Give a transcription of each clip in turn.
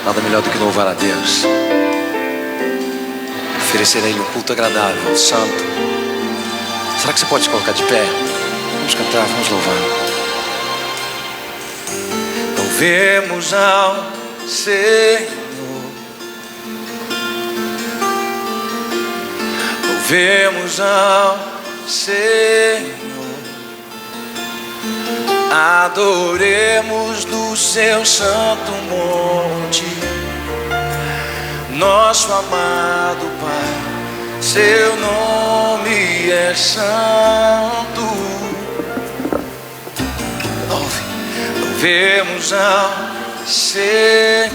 Nada melhor do que louvar a Deus, oferecer a Ele um culto agradável, santo. Será que você pode se colocar de pé? Vamos cantar, vamos louvar. Louvemos ao Senhor, louvemos ao Senhor, adoremos no seu santo monte, nosso amado Pai, seu nome é santo. Louvemos ao Senhor,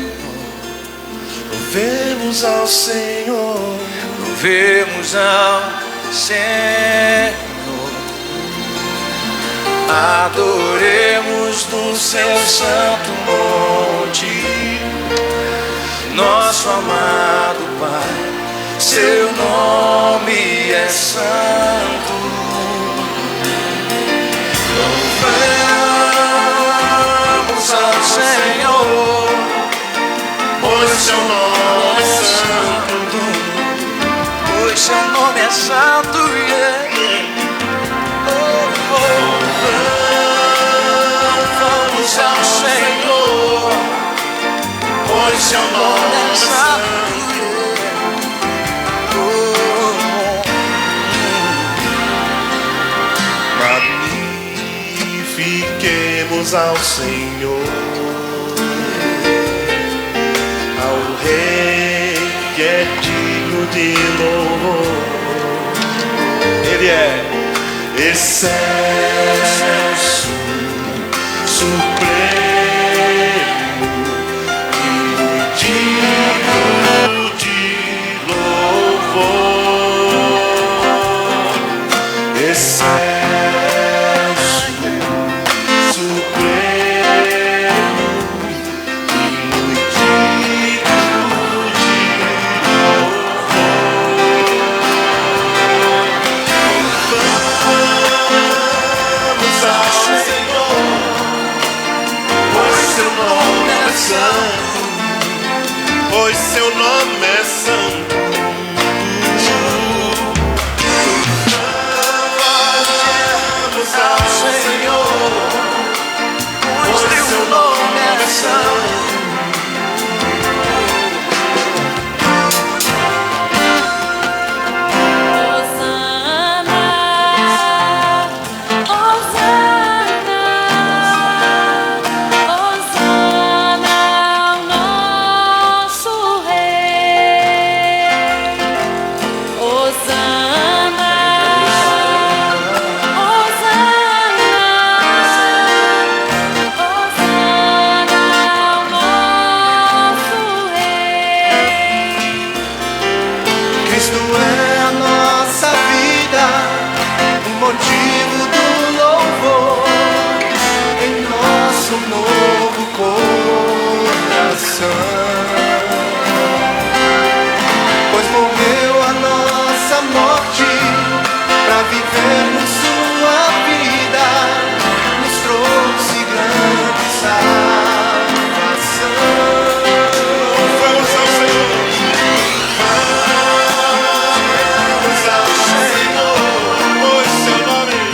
louvemos ao Senhor, louvemos ao Senhor, adoremos no seu santo monte, nosso amado Pai, seu nome é santo. Louvamos ao Senhor, pois seu nome é santo, pois seu nome é santo, yeah. Louvamos ao Senhor, pois seu nome é santo. Magnifiquemos ao Senhor, ao Rei que é digno de louvor. Ele é excelso, supremo e digno de louvor. Excelso, pois seu nome é santo. Vamos ao Senhor, pois seu nome é santo. Seu nome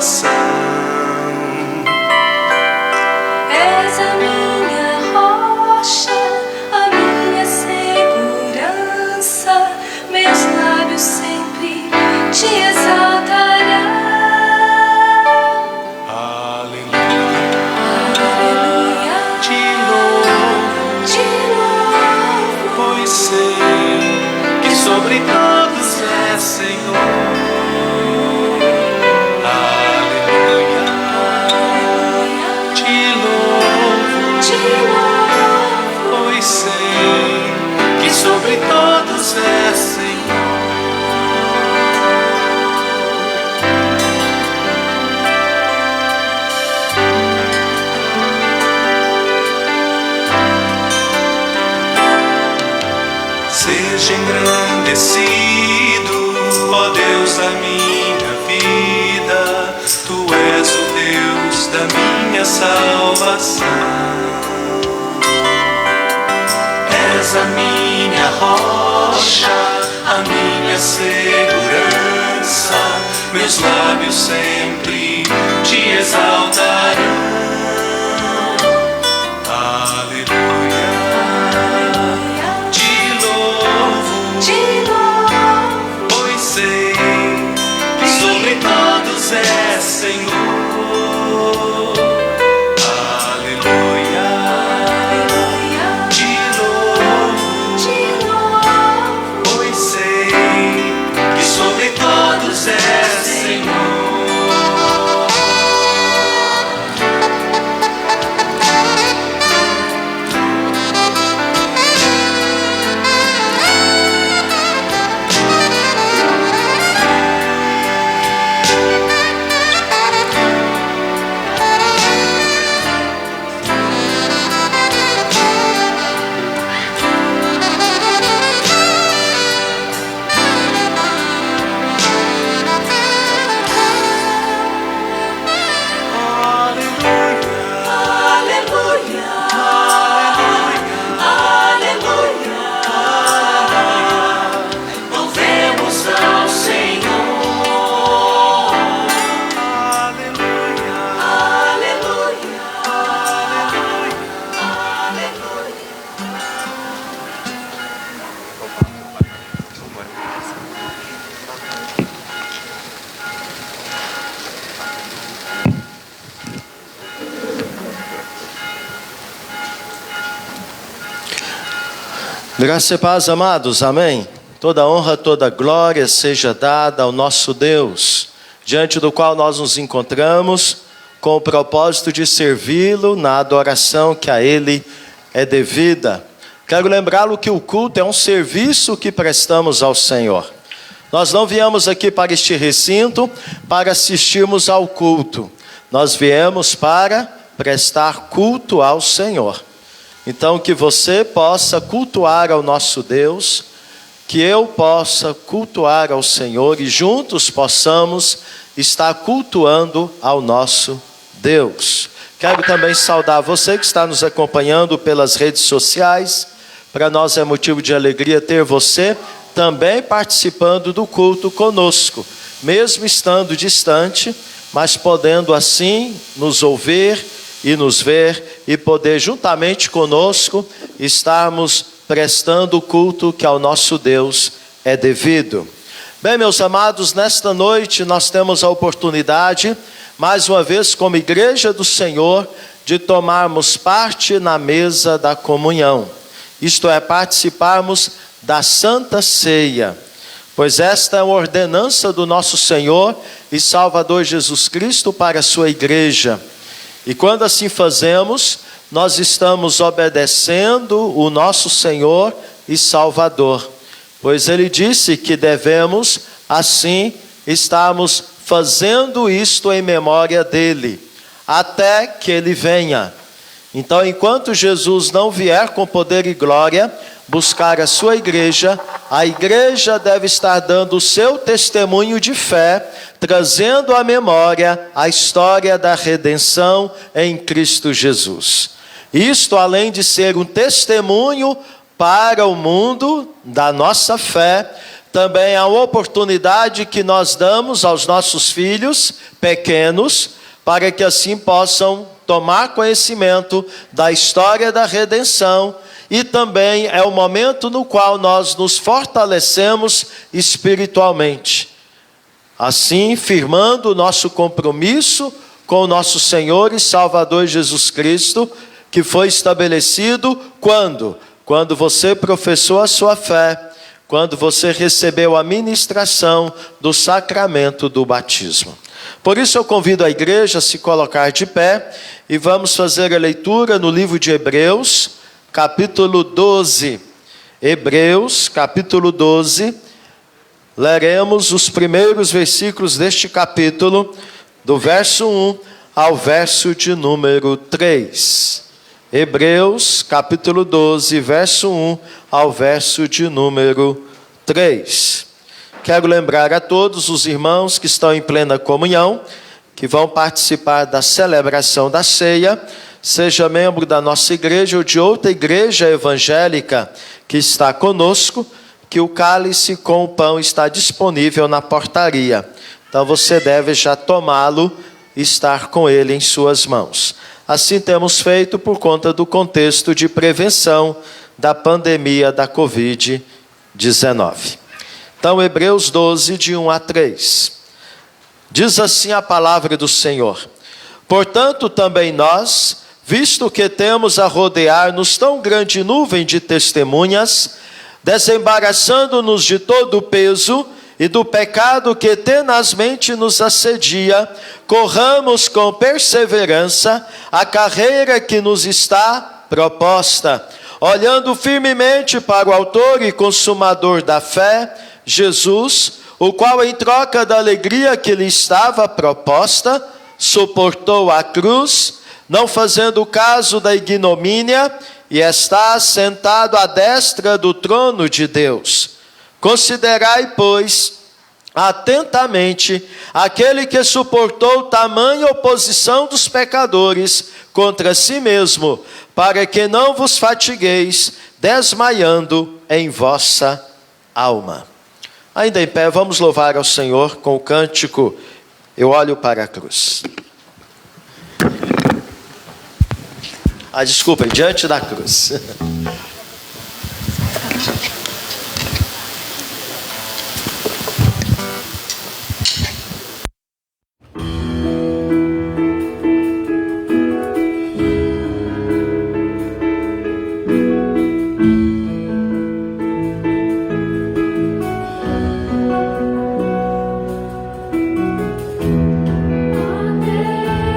salvação. És a minha rocha, a minha segurança, meus lábios sempre te exaltarão. Aleluia, te louvo, pois sei que sobre todos é Senhor. Aleluia, te louvo, pois sei que sobre todos é Senhor. Seja engrandecido, ó Deus da minha vida, Tu és o Deus da minha salvação. És a minha rocha, a minha segurança, meus lábios sempre te exaltarão. Aleluia, pois sei que sobre todos é Senhor. Aleluia, te louvo, pois sei que sobre todos é Senhor. Graça e paz, amados, amém? Toda honra, toda glória seja dada ao nosso Deus, diante do qual nós nos encontramos com o propósito de servi-lo na adoração que a Ele é devida. Quero lembrá-lo que o culto é um serviço que prestamos ao Senhor. Nós não viemos aqui para este recinto para assistirmos ao culto. Nós viemos para prestar culto ao Senhor. Então, que você possa cultuar ao nosso Deus, que eu possa cultuar ao Senhor e juntos possamos estar cultuando ao nosso Deus. Quero também saudar você que está nos acompanhando pelas redes sociais. Para nós é motivo de alegria ter você também participando do culto conosco, mesmo estando distante, mas podendo assim nos ouvir e nos ver e poder juntamente conosco estarmos prestando o culto que ao nosso Deus é devido. Bem, meus amados, nesta noite nós temos a oportunidade, mais uma vez como igreja do Senhor, de tomarmos parte na mesa da comunhão. Isto é, participarmos da Santa Ceia, pois esta é uma ordenança do nosso Senhor e Salvador Jesus Cristo para a sua igreja. E quando assim fazemos, nós estamos obedecendo o nosso Senhor e Salvador, pois Ele disse que devemos, assim, estarmos fazendo isto em memória dEle, até que Ele venha. Então, enquanto Jesus não vier com poder e glória buscar a sua igreja, a igreja deve estar dando o seu testemunho de fé, trazendo à memória a história da redenção em Cristo Jesus. Isto, além de ser um testemunho para o mundo da nossa fé, também a oportunidade que nós damos aos nossos filhos pequenos, para que assim possam tomar conhecimento da história da redenção, e também é o momento no qual nós nos fortalecemos espiritualmente. Assim, firmando o nosso compromisso com o nosso Senhor e Salvador Jesus Cristo, que foi estabelecido quando? Quando você professou a sua fé, quando você recebeu a ministração do sacramento do batismo. Por isso eu convido a igreja a se colocar de pé e vamos fazer a leitura no livro de Hebreus, capítulo 12. Hebreus, capítulo 12. Leremos os primeiros versículos deste capítulo, do verso 1 ao verso de número 3. Hebreus, capítulo 12, verso 1 ao verso de número 3. Quero lembrar a todos os irmãos que estão em plena comunhão, que vão participar da celebração da ceia, seja membro da nossa igreja ou de outra igreja evangélica que está conosco, que o cálice com o pão está disponível na portaria. Então você deve já tomá-lo e estar com ele em suas mãos. Assim temos feito por conta do contexto de prevenção da pandemia da Covid-19. Então, Hebreus 12, de 1 a 3. Diz assim a palavra do Senhor: portanto, também nós, visto que temos a rodear-nos tão grande nuvem de testemunhas, desembaraçando-nos de todo o peso e do pecado que tenazmente nos assedia, corramos com perseverança a carreira que nos está proposta, olhando firmemente para o autor e consumador da fé, Jesus, o qual em troca da alegria que lhe estava proposta, suportou a cruz, não fazendo caso da ignomínia, e está sentado à destra do trono de Deus. Considerai, pois, atentamente aquele que suportou tamanha oposição dos pecadores contra si mesmo, para que não vos fatigueis, desmaiando em vossa alma. Ainda em pé, vamos louvar ao Senhor com o cântico Eu Olho para a Cruz. Desculpem, diante da cruz.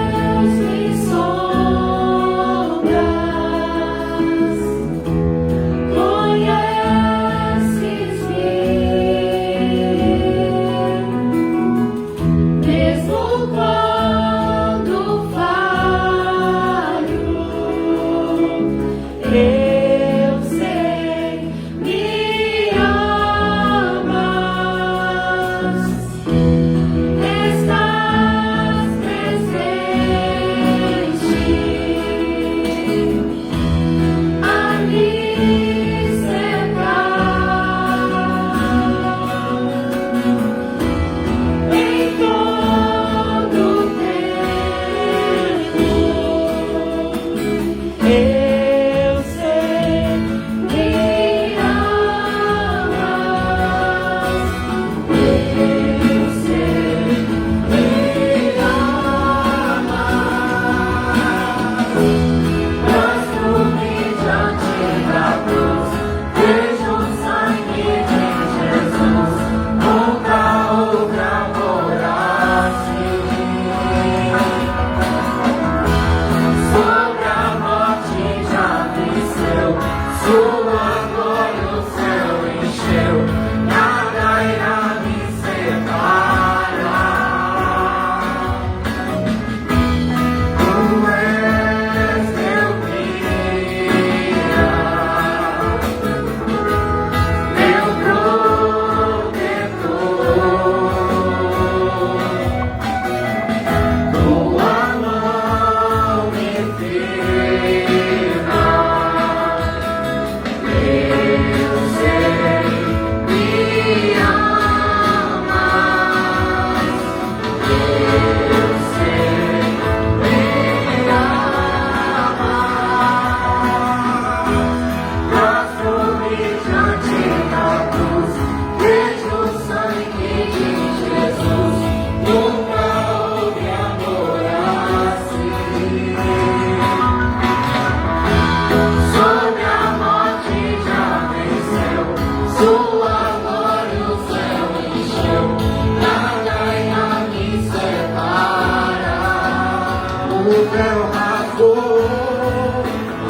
Deus me sobras. o véu rasgou,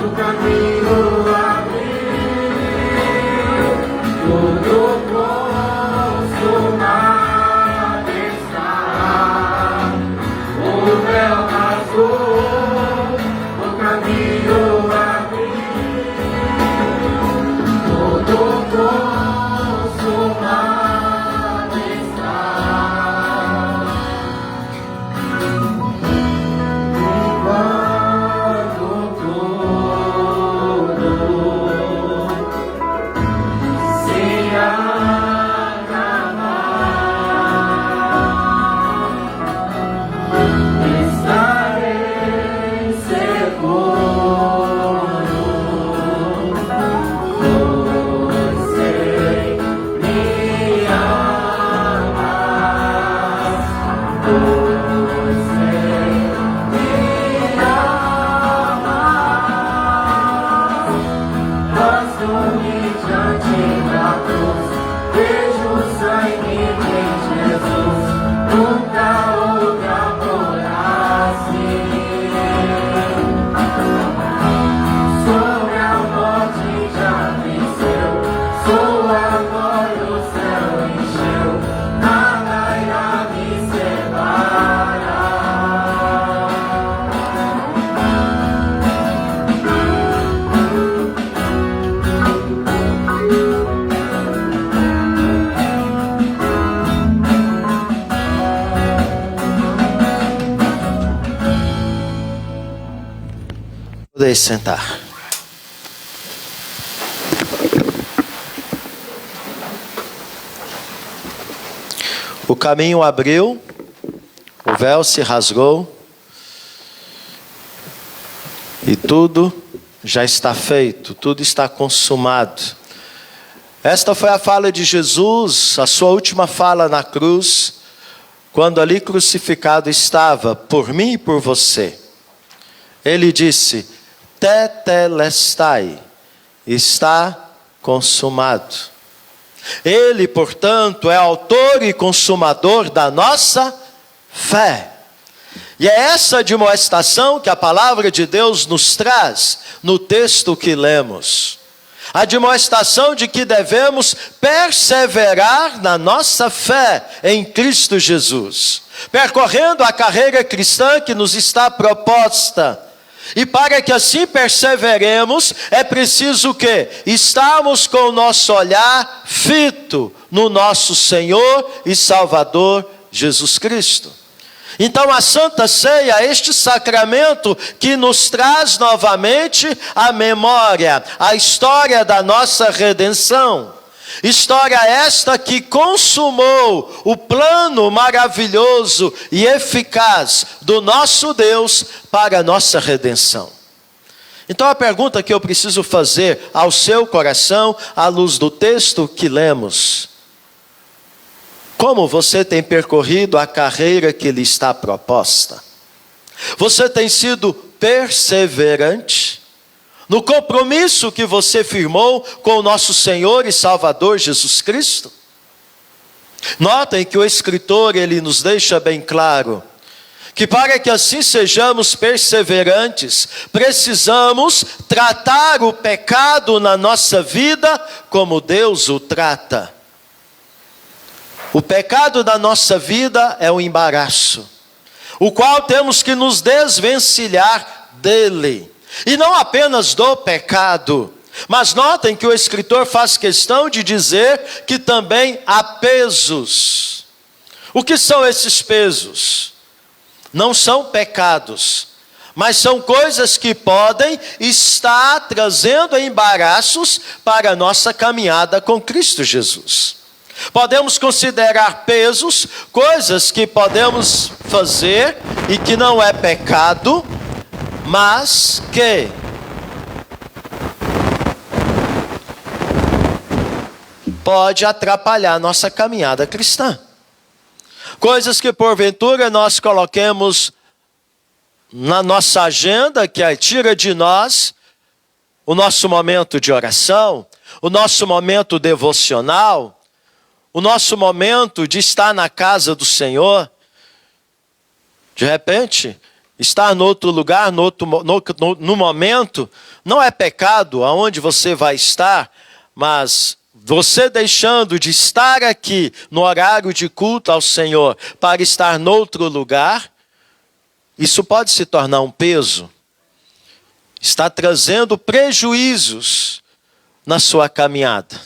o caminho abriu, tudo consumado está. O véu rasgou, o caminho abriu, tudo consumado está. Vejo o sangue de Jesus, nunca houve amor assim. Sobre a morte já venceu, sua glória o céu encheu, nada irá me separar. Podeis sentar. O caminho abriu, o véu se rasgou e tudo já está feito, tudo está consumado. Esta foi a fala de Jesus, a sua última fala na cruz, quando ali crucificado estava, por mim e por você. Ele disse: tetelestai, está consumado. Ele, portanto, é autor e consumador da nossa fé. E é essa admoestação que a palavra de Deus nos traz no texto que lemos. A admoestação de que devemos perseverar na nossa fé em Cristo Jesus, percorrendo a carreira cristã que nos está proposta. E para que assim perseveremos, é preciso que estarmos com o nosso olhar fito no nosso Senhor e Salvador Jesus Cristo. Então a Santa Ceia, este sacramento que nos traz novamente a memória, a história da nossa redenção. História esta que consumou o plano maravilhoso e eficaz do nosso Deus para a nossa redenção. Então a pergunta que eu preciso fazer ao seu coração, à luz do texto que lemos: como você tem percorrido a carreira que lhe está proposta? Você tem sido perseverante no compromisso que você firmou com o nosso Senhor e Salvador Jesus Cristo? Notem que o escritor, ele nos deixa bem claro que para que assim sejamos perseverantes, precisamos tratar o pecado na nossa vida como Deus o trata. O pecado da nossa vida é um embaraço, o qual temos que nos desvencilhar dele. E não apenas do pecado, mas notem que o escritor faz questão de dizer que também há pesos. O que são esses pesos? Não são pecados, mas são coisas que podem estar trazendo embaraços para a nossa caminhada com Cristo Jesus. Podemos considerar pesos, coisas que podemos fazer e que não é pecado, mas que pode atrapalhar nossa caminhada cristã. Coisas que porventura nós coloquemos na nossa agenda, que tira de nós o nosso momento de oração, o nosso momento devocional, o nosso momento de estar na casa do Senhor. De repente, estar no outro lugar, no momento, não é pecado aonde você vai estar, mas você deixando de estar aqui no horário de culto ao Senhor para estar noutro lugar, isso pode se tornar um peso. Está trazendo prejuízos na sua caminhada.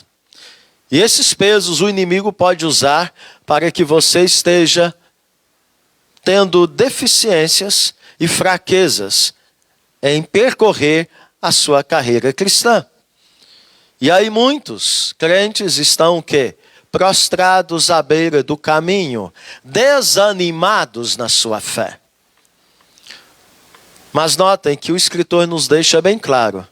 E esses pesos o inimigo pode usar para que você esteja tendo deficiências e fraquezas em percorrer a sua carreira cristã. E aí muitos crentes estão o quê? Prostrados à beira do caminho, desanimados na sua fé. Mas notem que o escritor nos deixa bem claro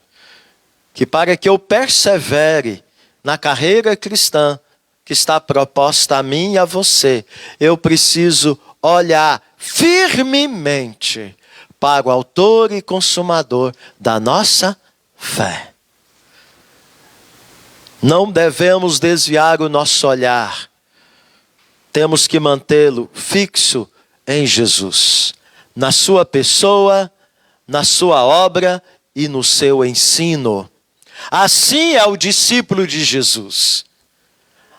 que para que eu persevere na carreira cristã que está proposta a mim e a você, eu preciso olhar firmemente para o autor e consumador da nossa fé. Não devemos desviar o nosso olhar. Temos que mantê-lo fixo em Jesus, na sua pessoa, na sua obra e no seu ensino. Assim é o discípulo de Jesus,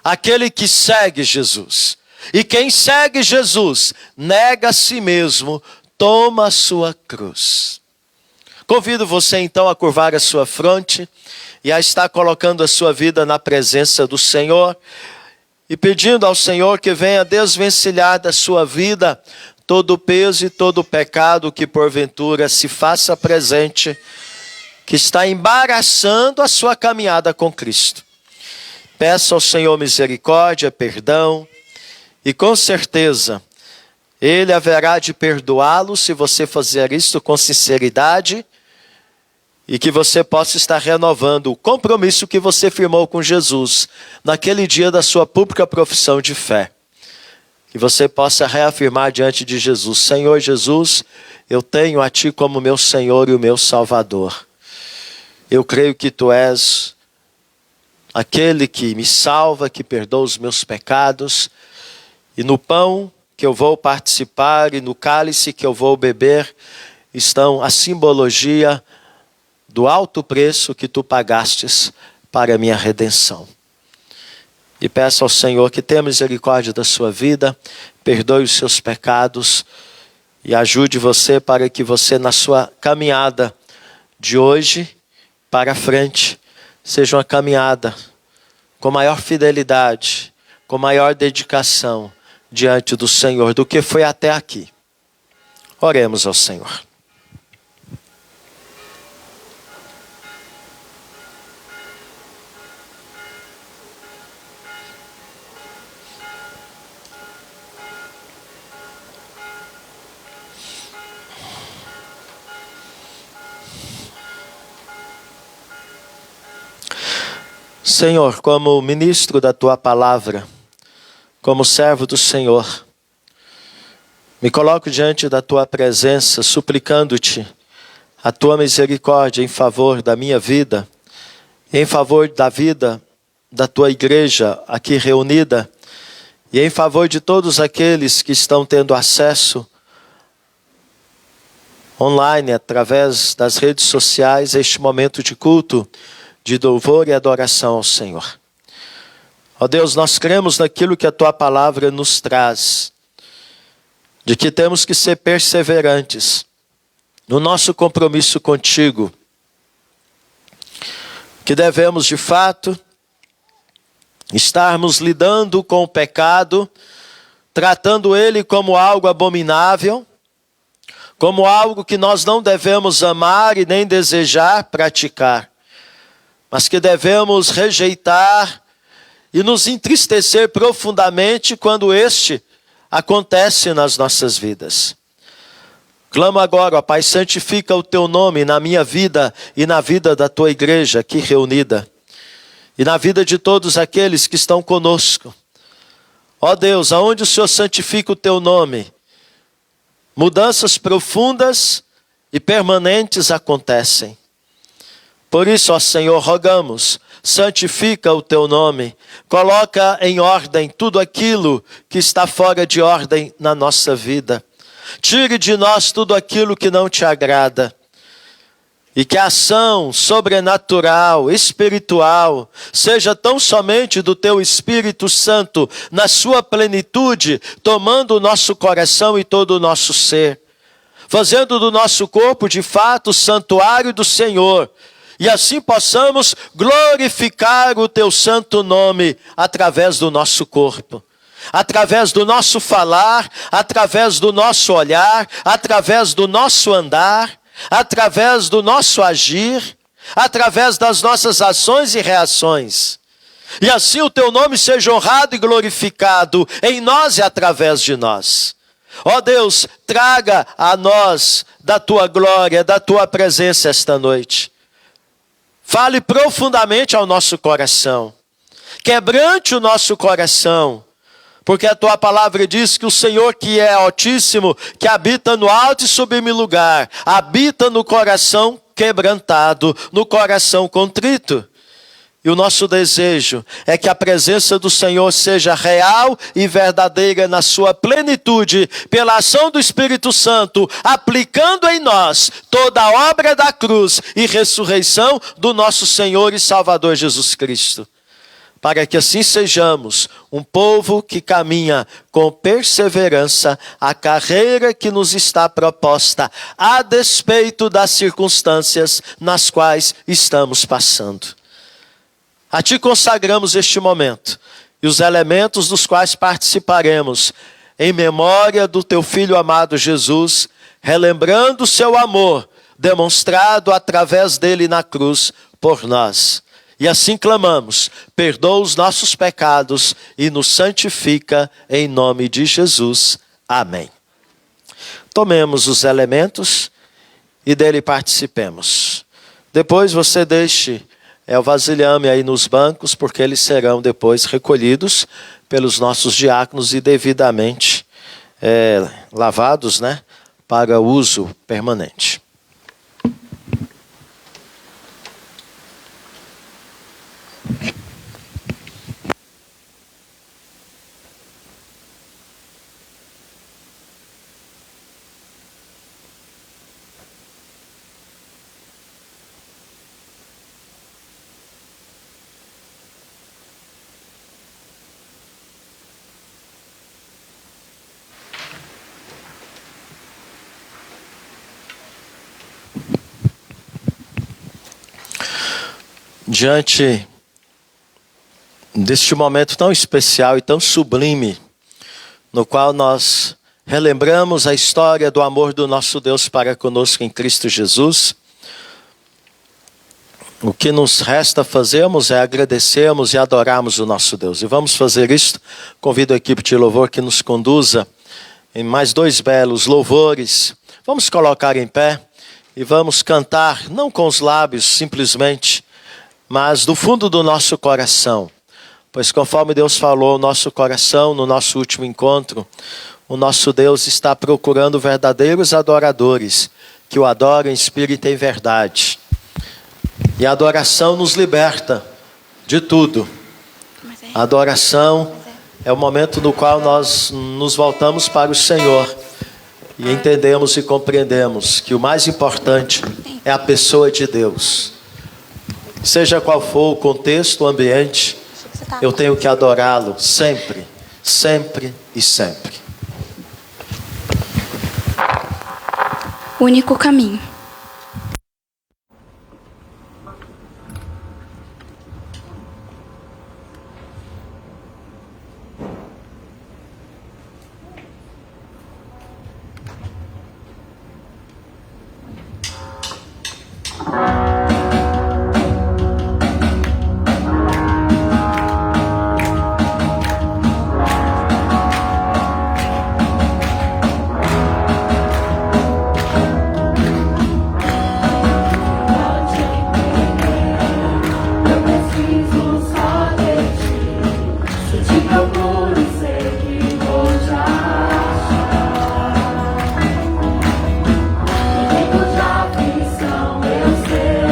aquele que segue Jesus. E quem segue Jesus, nega a si mesmo, toma a sua cruz. Convido você então a curvar a sua fronte e a estar colocando a sua vida na presença do Senhor e pedindo ao Senhor que venha desvencilhar da sua vida todo o peso e todo o pecado que porventura se faça presente, que está embaraçando a sua caminhada com Cristo. Peça ao Senhor misericórdia, perdão, e com certeza Ele haverá de perdoá-lo se você fazer isso com sinceridade e que você possa estar renovando o compromisso que você firmou com Jesus naquele dia da sua pública profissão de fé. Que você possa reafirmar diante de Jesus: Senhor Jesus, eu tenho a Ti como meu Senhor e o meu Salvador. Eu creio que Tu és aquele que me salva, que perdoa os meus pecados. E no pão que eu vou participar e no cálice que eu vou beber estão a simbologia do alto preço que Tu pagastes para a minha redenção. E peço ao Senhor que tenha misericórdia da sua vida, perdoe os seus pecados e ajude você para que você na sua caminhada de hoje para frente seja uma caminhada com maior fidelidade, com maior dedicação diante do Senhor do que foi até aqui. Oremos ao Senhor. Senhor, como ministro da Tua palavra, como servo do Senhor, me coloco diante da Tua presença, suplicando-Te a Tua misericórdia em favor da minha vida, em favor da vida da Tua igreja aqui reunida, e em favor de todos aqueles que estão tendo acesso online, através das redes sociais, a este momento de culto, de louvor e adoração ao Senhor. Ó Deus, nós cremos naquilo que a Tua palavra nos traz, de que temos que ser perseverantes no nosso compromisso contigo, que devemos de fato estarmos lidando com o pecado, tratando ele como algo abominável, como algo que nós não devemos amar e nem desejar praticar, mas que devemos rejeitar e nos entristecer profundamente quando este acontece nas nossas vidas. Clamo agora, ó Pai, santifica o Teu nome na minha vida e na vida da Tua igreja aqui reunida, e na vida de todos aqueles que estão conosco. Ó Deus, aonde o Senhor santifica o Teu nome, mudanças profundas e permanentes acontecem. Por isso, ó Senhor, rogamos, santifica o Teu nome, coloca em ordem tudo aquilo que está fora de ordem na nossa vida. Tire de nós tudo aquilo que não te agrada. E que a ação sobrenatural, espiritual, seja tão somente do teu Espírito Santo, na sua plenitude, tomando o nosso coração e todo o nosso ser, fazendo do nosso corpo, de fato, o santuário do Senhor, e assim possamos glorificar o teu santo nome através do nosso corpo, através do nosso falar, através do nosso olhar, através do nosso andar, através do nosso agir, através das nossas ações e reações. E assim o teu nome seja honrado e glorificado em nós e através de nós. Ó Deus, traga a nós da tua glória, da tua presença esta noite. Fale profundamente ao nosso coração. Quebrante o nosso coração. Porque a tua palavra diz que o Senhor que é altíssimo, que habita no alto e sublime lugar, habita no coração quebrantado, no coração contrito. E o nosso desejo é que a presença do Senhor seja real e verdadeira na sua plenitude, pela ação do Espírito Santo, aplicando em nós toda a obra da cruz e ressurreição do nosso Senhor e Salvador Jesus Cristo. Para que assim sejamos um povo que caminha com perseverança a carreira que nos está proposta, a despeito das circunstâncias nas quais estamos passando. A ti consagramos este momento e os elementos dos quais participaremos, em memória do teu Filho amado Jesus, relembrando o seu amor, demonstrado através dele na cruz por nós. E assim clamamos, perdoa os nossos pecados e nos santifica em nome de Jesus. Amém. Tomemos os elementos e dele participemos. Depois você deixe o vasilhame aí nos bancos, porque eles serão depois recolhidos pelos nossos diáconos e devidamente lavados, né, para uso permanente. Diante deste momento tão especial e tão sublime, no qual nós relembramos a história do amor do nosso Deus para conosco em Cristo Jesus, o que nos resta fazermos é agradecermos e adorarmos o nosso Deus. E vamos fazer isto. Convido a equipe de louvor que nos conduza em mais 2 belos louvores. Vamos colocar em pé e vamos cantar, não com os lábios simplesmente, mas do fundo do nosso coração. Pois conforme Deus falou ao nosso coração no nosso último encontro, o nosso Deus está procurando verdadeiros adoradores, que o adoram em espírito e em verdade. E a adoração nos liberta de tudo. A adoração é o momento no qual nós nos voltamos para o Senhor e entendemos e compreendemos que o mais importante é a pessoa de Deus. Seja qual for o contexto, o ambiente, eu tenho que adorá-lo sempre, sempre e sempre. Único caminho. Eu sei.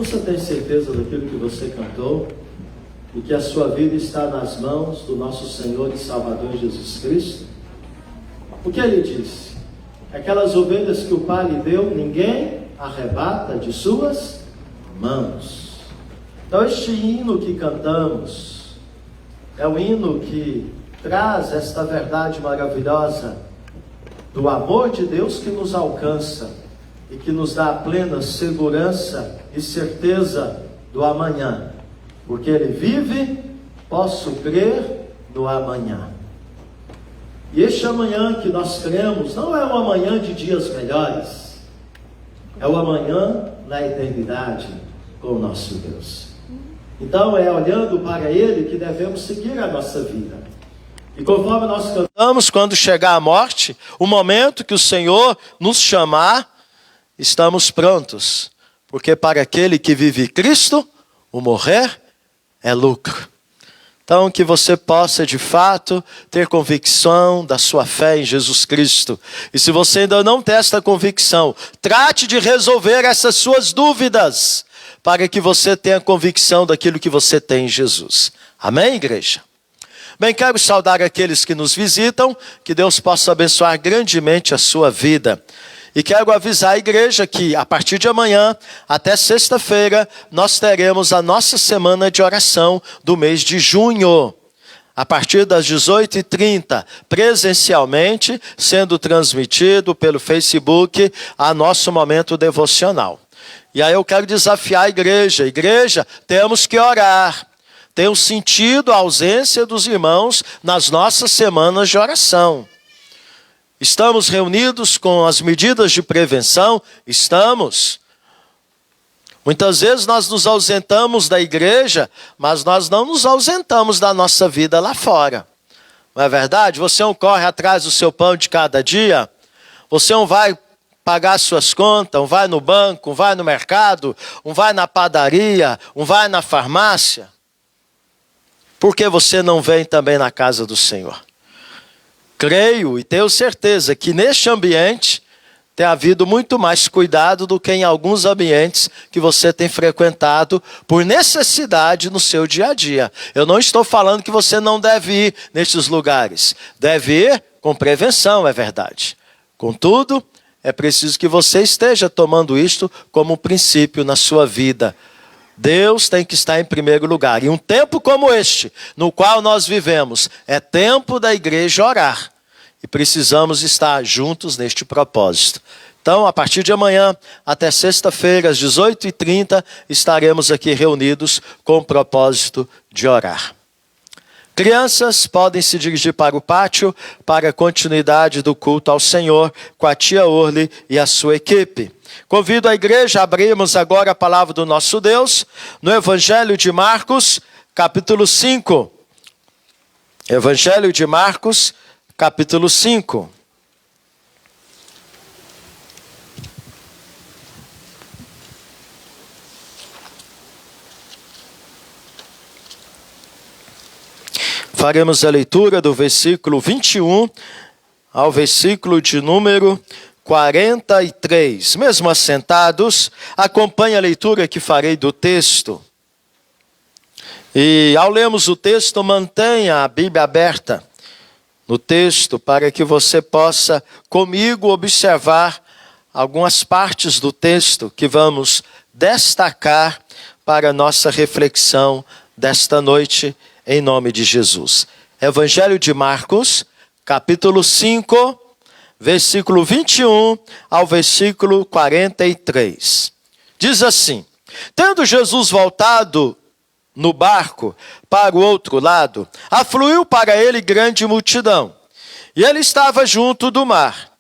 Você tem certeza daquilo que você cantou? E que a sua vida está nas mãos do nosso Senhor e Salvador Jesus Cristo? O que ele disse? Aquelas ovelhas que o Pai lhe deu, ninguém arrebata de suas mãos. Então este hino que cantamos é um hino que traz esta verdade maravilhosa do amor de Deus que nos alcança e que nos dá a plena segurança e certeza do amanhã. Porque Ele vive, posso crer no amanhã. E este amanhã que nós cremos não é um amanhã de dias melhores, é o amanhã na eternidade com o nosso Deus. Então é olhando para Ele que devemos seguir a nossa vida. E conforme nós cantamos, quando chegar a morte, o momento que o Senhor nos chamar, estamos prontos. Porque para aquele que vive Cristo, o morrer é lucro. Então que você possa de fato ter convicção da sua fé em Jesus Cristo. E se você ainda não tem esta convicção, trate de resolver essas suas dúvidas, para que você tenha convicção daquilo que você tem em Jesus. Amém, igreja? Bem, quero saudar aqueles que nos visitam, que Deus possa abençoar grandemente a sua vida. E quero avisar a igreja que a partir de amanhã até sexta-feira nós teremos a nossa semana de oração do mês de junho. A partir das 18h30, presencialmente, sendo transmitido pelo Facebook a nosso momento devocional. E aí eu quero desafiar a igreja. Igreja, temos que orar. Tem sentido a ausência dos irmãos nas nossas semanas de oração. Estamos reunidos com as medidas de prevenção? Estamos. Muitas vezes nós nos ausentamos da igreja, mas nós não nos ausentamos da nossa vida lá fora. Não é verdade? Você não corre atrás do seu pão de cada dia? Você não vai pagar suas contas, um vai no banco, um vai no mercado, um vai na padaria, um vai na farmácia? Por que você não vem também na casa do Senhor? Creio e tenho certeza que neste ambiente tem havido muito mais cuidado do que em alguns ambientes que você tem frequentado por necessidade no seu dia a dia. Eu não estou falando que você não deve ir nestes lugares. Deve ir com prevenção, é verdade. Contudo, é preciso que você esteja tomando isto como princípio na sua vida. Deus tem que estar em primeiro lugar. E um tempo como este, no qual nós vivemos, é tempo da igreja orar. E precisamos estar juntos neste propósito. Então, a partir de amanhã, até sexta-feira, às 18h30, estaremos aqui reunidos com o propósito de orar. Crianças podem se dirigir para o pátio para a continuidade do culto ao Senhor com a tia Orly e a sua equipe. Convido a igreja a abrirmos agora a palavra do nosso Deus no Evangelho de Marcos, capítulo 5. Evangelho de Marcos, capítulo 5. Faremos a leitura do versículo 21 ao versículo de número 43. Mesmo assentados, acompanhe a leitura que farei do texto. E ao lermos o texto, mantenha a Bíblia aberta no texto para que você possa comigo observar algumas partes do texto que vamos destacar para a nossa reflexão desta noite em nome de Jesus. Evangelho de Marcos, capítulo 5, versículo 21 ao versículo 43. Diz assim: tendo Jesus voltado no barco para o outro lado, afluiu para ele grande multidão, e ele estava junto do mar.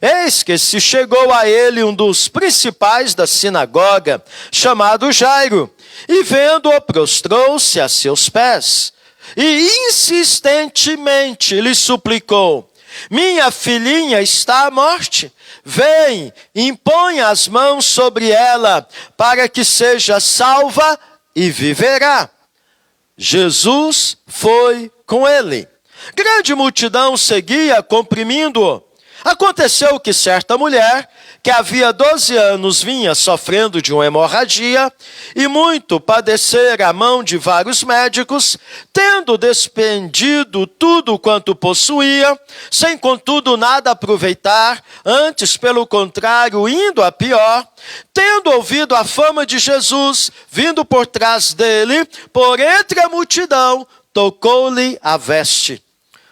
Eis que se chegou a ele um dos principais da sinagoga, chamado Jairo, e vendo-o, prostrou-se a seus pés, e insistentemente lhe suplicou: minha filhinha está à morte, vem, impõe as mãos sobre ela, para que seja salva e viverá. Jesus foi com ele. Grande multidão seguia, comprimindo-o. Aconteceu que certa mulher, que havia 12 anos vinha sofrendo de uma hemorragia, e muito padecera a mão de vários médicos, tendo despendido tudo quanto possuía, sem contudo nada aproveitar, antes pelo contrário, indo a pior, tendo ouvido a fama de Jesus, vindo por trás dele, por entre a multidão, tocou-lhe a veste.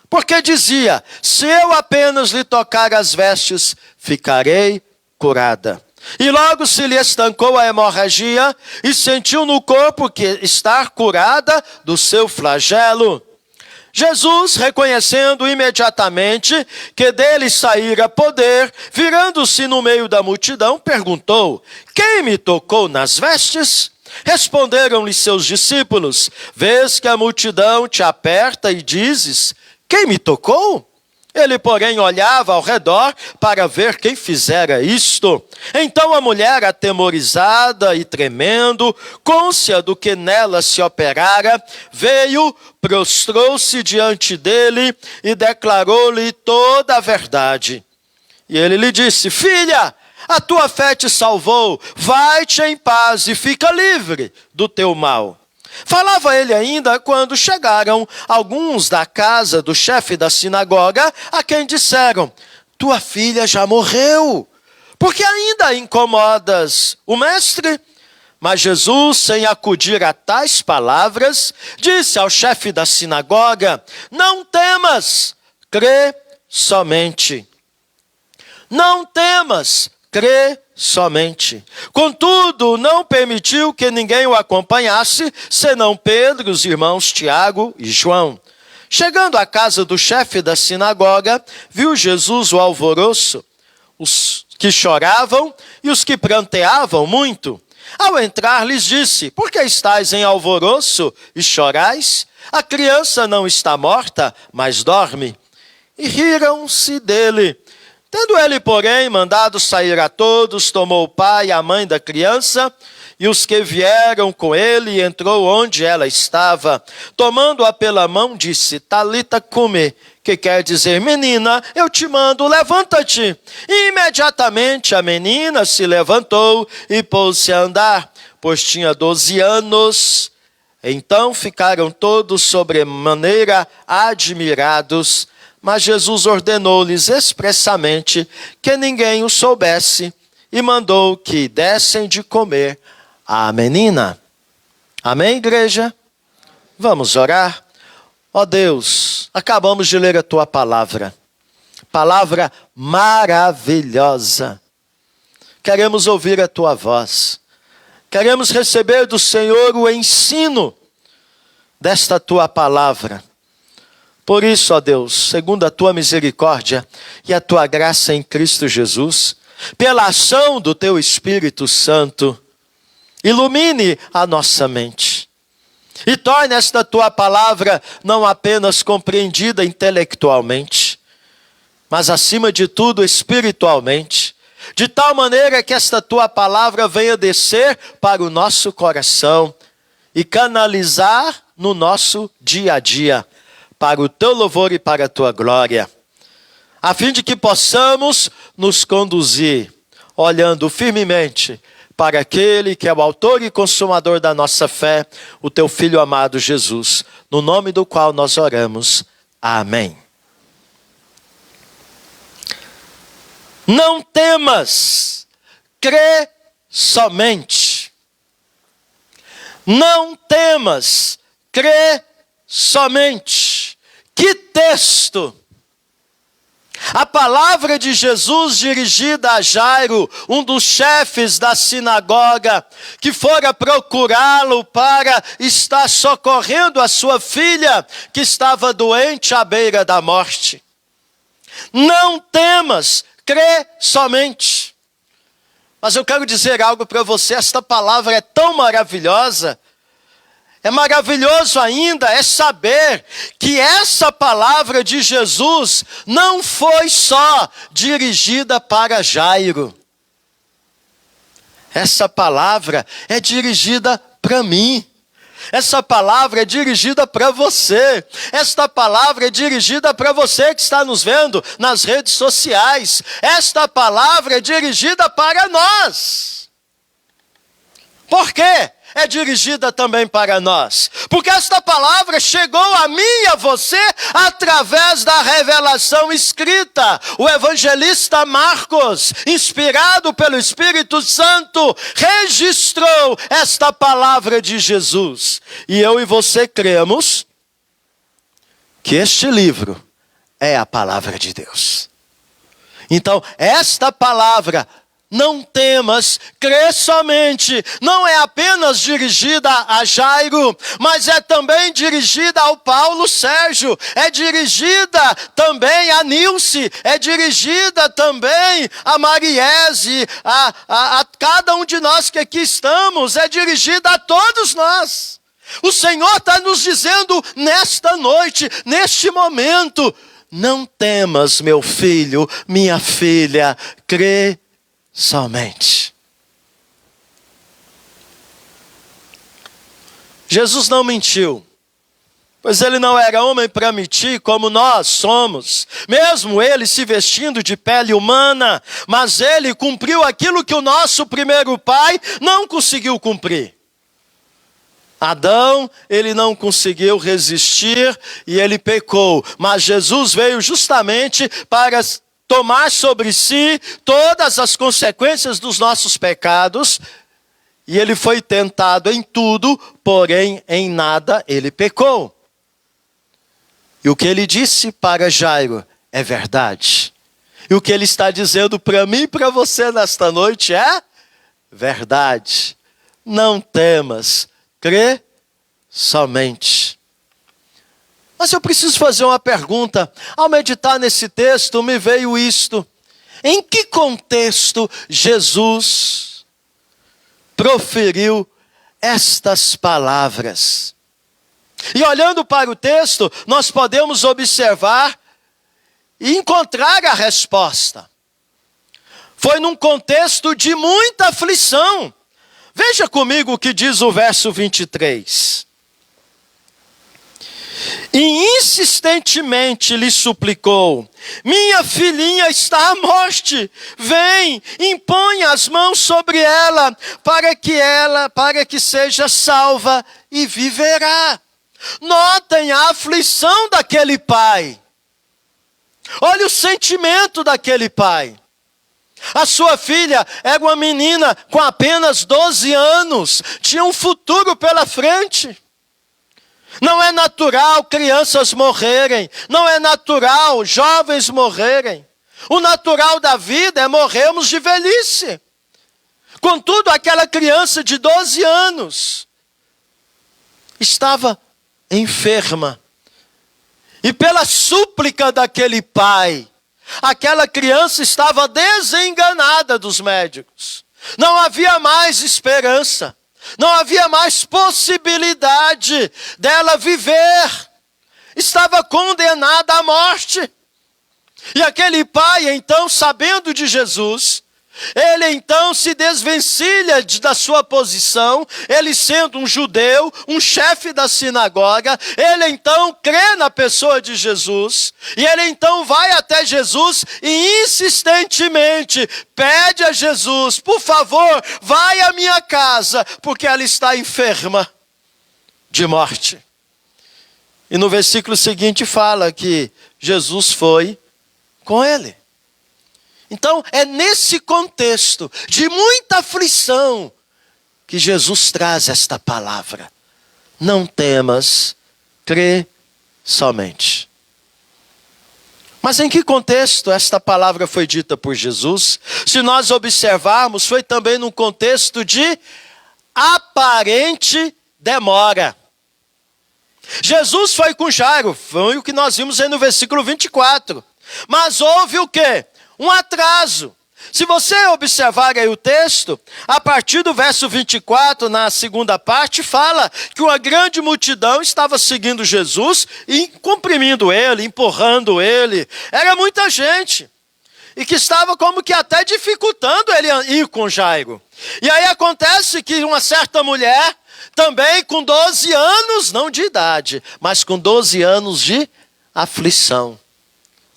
Porque dizia, se eu apenas lhe tocar as vestes, ficarei curada. E logo se lhe estancou a hemorragia, e sentiu no corpo que estar curada do seu flagelo. Jesus, reconhecendo imediatamente que dele saíra poder, virando-se no meio da multidão, perguntou, quem me tocou nas vestes? Responderam-lhe seus discípulos, vês que a multidão te aperta e dizes, quem me tocou? Ele, porém, olhava ao redor para ver quem fizera isto. Então a mulher, atemorizada e tremendo, cônscia do que nela se operara, veio, prostrou-se diante dele e declarou-lhe toda a verdade. E ele lhe disse, filha, a tua fé te salvou, vai-te em paz e fica livre do teu mal. Falava ele ainda quando chegaram alguns da casa do chefe da sinagoga, a quem disseram, tua filha já morreu, porque ainda incomodas o mestre? Mas Jesus, sem acudir a tais palavras, disse ao chefe da sinagoga, não temas, crê somente. Não temas, crê somente. Contudo, não permitiu que ninguém o acompanhasse, senão Pedro, os irmãos Tiago e João. Chegando à casa do chefe da sinagoga, viu Jesus o alvoroço, os que choravam e os que pranteavam muito. Ao entrar, lhes disse, por que estáis em alvoroço e chorais? A criança não está morta, mas dorme. E riram-se dele. Tendo ele, porém, mandado sair a todos, tomou o pai e a mãe da criança, e os que vieram com ele, e entrou onde ela estava. Tomando-a pela mão, disse, Talita cumi, que quer dizer, menina, eu te mando, levanta-te. E imediatamente a menina se levantou e pôs-se a andar, pois tinha 12 anos. Então ficaram todos sobremaneira admirados, mas Jesus ordenou-lhes expressamente que ninguém o soubesse e mandou que dessem de comer à menina. Amém, igreja? Vamos orar? Ó Deus, acabamos de ler a tua palavra. Palavra maravilhosa. Queremos ouvir a tua voz. Queremos receber do Senhor o ensino desta tua palavra. Por isso, ó Deus, segundo a tua misericórdia e a tua graça em Cristo Jesus, pela ação do teu Espírito Santo, ilumine a nossa mente e torne esta tua palavra não apenas compreendida intelectualmente, mas acima de tudo espiritualmente, de tal maneira que esta tua palavra venha descer para o nosso coração e canalizar no nosso dia a dia, para o teu louvor e para a tua glória, a fim de que possamos nos conduzir, olhando firmemente para aquele que é o autor e consumador da nossa fé, o teu Filho amado Jesus, no nome do qual nós oramos. Amém. Não temas, crê somente. Não temas, crê somente. Que texto! A palavra de Jesus dirigida a Jairo, um dos chefes da sinagoga, que fora procurá-lo para estar socorrendo a sua filha, que estava doente à beira da morte. Não temas, crê somente. Mas eu quero dizer algo para você, esta palavra é tão maravilhosa. É maravilhoso ainda é saber que essa palavra de Jesus não foi só dirigida para Jairo. Essa palavra é dirigida para mim. Essa palavra é dirigida para você. Esta palavra é dirigida para você que está nos vendo nas redes sociais. Esta palavra é dirigida para nós. Por quê? É dirigida também para nós. Porque esta palavra chegou a mim e a você através da revelação escrita. O evangelista Marcos, inspirado pelo Espírito Santo, registrou esta palavra de Jesus. E eu e você cremos que este livro é a palavra de Deus. Então, esta palavra, não temas, crê somente, não é apenas dirigida a Jairo, mas é também dirigida ao Paulo Sérgio, é dirigida também a Nilce, é dirigida também a Mariese, a cada um de nós que aqui estamos, é dirigida a todos nós. O Senhor está nos dizendo nesta noite, neste momento, não temas, meu filho, minha filha, crê somente. Jesus não mentiu, pois ele não era homem para mentir como nós somos, mesmo ele se vestindo de pele humana, mas ele cumpriu aquilo que o nosso primeiro pai não conseguiu cumprir. Adão, ele não conseguiu resistir e ele pecou, mas Jesus veio justamente para tomar sobre si todas as consequências dos nossos pecados, e ele foi tentado em tudo, porém em nada ele pecou. E o que ele disse para Jairo é verdade. E o que ele está dizendo para mim e para você nesta noite é verdade. Não temas, crê somente. Mas eu preciso fazer uma pergunta. Ao meditar nesse texto, me veio isto. Em que contexto Jesus proferiu estas palavras? E olhando para o texto, nós podemos observar e encontrar a resposta. Foi num contexto de muita aflição. Veja comigo o que diz o verso 23. E insistentemente lhe suplicou: minha filhinha está à morte, vem, impõe as mãos sobre ela, para que seja salva e viverá. Notem a aflição daquele pai. Olha o sentimento daquele pai. A sua filha era uma menina com apenas 12 anos, tinha um futuro pela frente. Não é natural crianças morrerem, não é natural jovens morrerem. O natural da vida é morrermos de velhice. Contudo, aquela criança de 12 anos estava enferma. E pela súplica daquele pai, aquela criança estava desenganada dos médicos. Não havia mais esperança. Não havia mais possibilidade dela viver. Estava condenada à morte. E aquele pai, então, sabendo de Jesus, ele então se desvencilha da sua posição, ele sendo um judeu, um chefe da sinagoga, ele então crê na pessoa de Jesus, e ele então vai até Jesus e insistentemente pede a Jesus: por favor, vai à minha casa, porque ela está enferma de morte. E no versículo seguinte fala que Jesus foi com ele. Então, é nesse contexto de muita aflição que Jesus traz esta palavra. Não temas, crê somente. Mas em que contexto esta palavra foi dita por Jesus? Se nós observarmos, foi também num contexto de aparente demora. Jesus foi com Jairo, foi o que nós vimos aí no versículo 24. Mas houve o quê? Um atraso. Se você observar aí o texto, a partir do verso 24, na segunda parte, fala que uma grande multidão estava seguindo Jesus e comprimindo ele, empurrando ele. Era muita gente. e que estava como que até dificultando ele ir com Jairo. E aí acontece que uma certa mulher, também com 12 anos, não de idade, mas com 12 anos de aflição,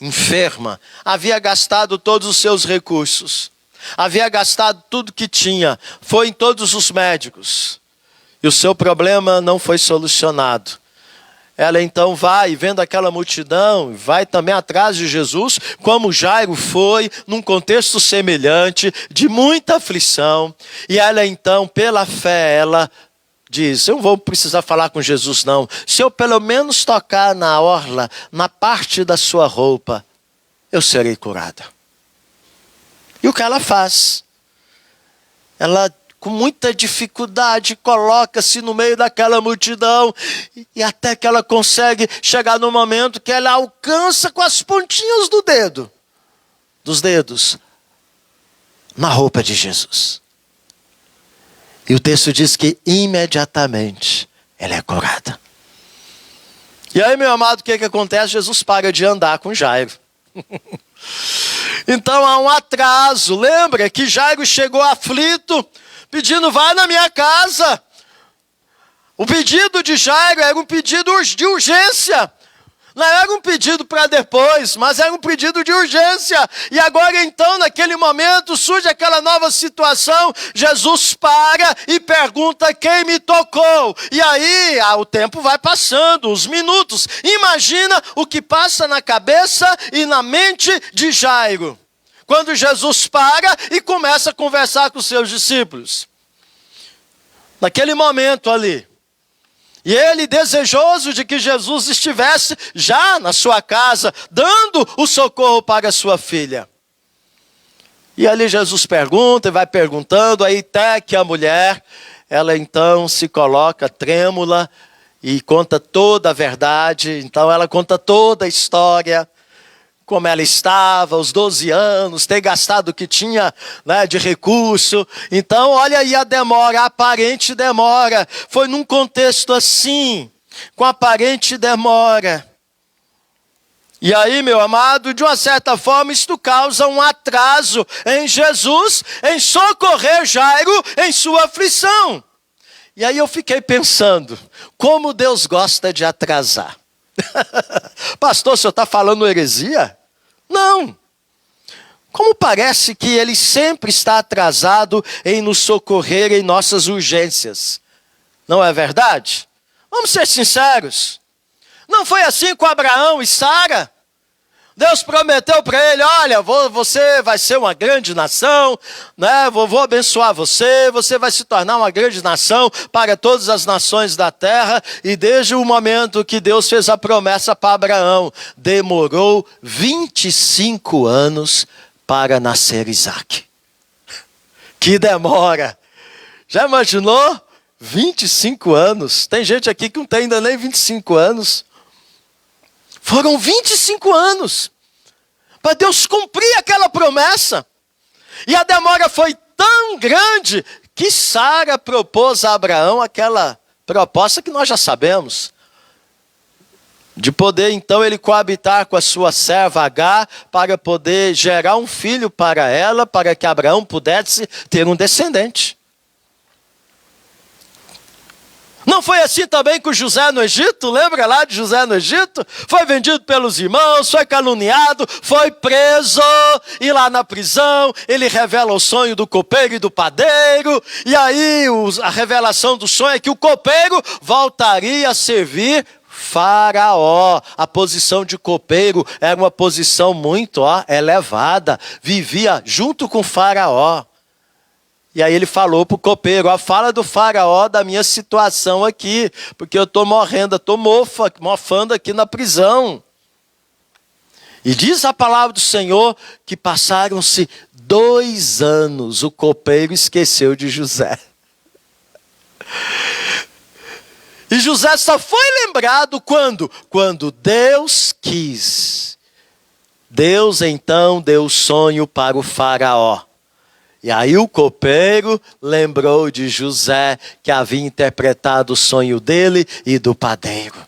enferma, havia gastado todos os seus recursos, havia gastado tudo que tinha, foi em todos os médicos, e o seu problema não foi solucionado. Ela então vai, vendo aquela multidão, vai também atrás de Jesus, como Jairo foi, num contexto semelhante, de muita aflição. E ela então, pela fé, ela diz, eu não vou precisar falar com Jesus não. Se eu pelo menos tocar na orla, na parte da sua roupa, eu serei curada. E o que ela faz? Ela, com muita dificuldade, coloca-se no meio daquela multidão, e até que ela consegue chegar no momento que ela alcança com as pontinhas dos dedos, na roupa de Jesus. E o texto diz que imediatamente ela é curada. E aí, meu amado, o que acontece? Jesus para de andar com Jairo. Então há um atraso. Lembra que Jairo chegou aflito, pedindo, vai na minha casa. O pedido de Jairo era um pedido de urgência. Não era um pedido para depois, mas era um pedido de urgência. E agora então, naquele momento, surge aquela nova situação. Jesus para e pergunta quem me tocou. E aí, o tempo vai passando, os minutos. Imagina o que passa na cabeça e na mente de Jairo, quando Jesus para e começa a conversar com os seus discípulos. Naquele momento ali. E ele, desejoso de que Jesus estivesse já na sua casa, dando o socorro para a sua filha. E ali Jesus pergunta e vai perguntando, aí até que a mulher, ela então se coloca trêmula e conta toda a verdade. Então ela conta toda a história, como ela estava, os 12 anos, ter gastado o que tinha, né, de recurso. Então, olha aí a demora, a aparente demora. Foi num contexto assim, com aparente demora. E aí, meu amado, de uma certa forma, isto causa um atraso em Jesus, em socorrer Jairo em sua aflição. E aí eu fiquei pensando, como Deus gosta de atrasar. Pastor, o senhor está falando heresia? Não. Como parece que ele sempre está atrasado em nos socorrer em nossas urgências. Não é verdade? Vamos ser sinceros. Não foi assim com Abraão e Sara? Deus prometeu para ele, olha, você vai ser uma grande nação, né? Vou abençoar você, você vai se tornar uma grande nação para todas as nações da terra. E desde o momento que Deus fez a promessa para Abraão, demorou 25 anos para nascer Isaac. Que demora! Já imaginou? 25 anos. Tem gente aqui que não tem ainda nem 25 anos. Foram 25 anos para Deus cumprir aquela promessa. E a demora foi tão grande que Sara propôs a Abraão aquela proposta que nós já sabemos. De poder então ele coabitar com a sua serva Agar para poder gerar um filho para ela, para que Abraão pudesse ter um descendente. Não foi assim também com José no Egito? Lembra lá de José no Egito? Foi vendido pelos irmãos, foi caluniado, foi preso. E lá na prisão, ele revela o sonho do copeiro e do padeiro. E aí a revelação do sonho é que o copeiro voltaria a servir Faraó. A posição de copeiro era uma posição muito elevada. Vivia junto com Faraó. E aí ele falou para o copeiro, fala do Faraó da minha situação aqui, porque eu estou morrendo, estou mofando aqui na prisão. E diz a palavra do Senhor que passaram-se 2 anos, o copeiro esqueceu de José. E José só foi lembrado quando? Quando Deus quis. Deus então deu sonho para o Faraó. E aí o copeiro lembrou de José, que havia interpretado o sonho dele e do padeiro.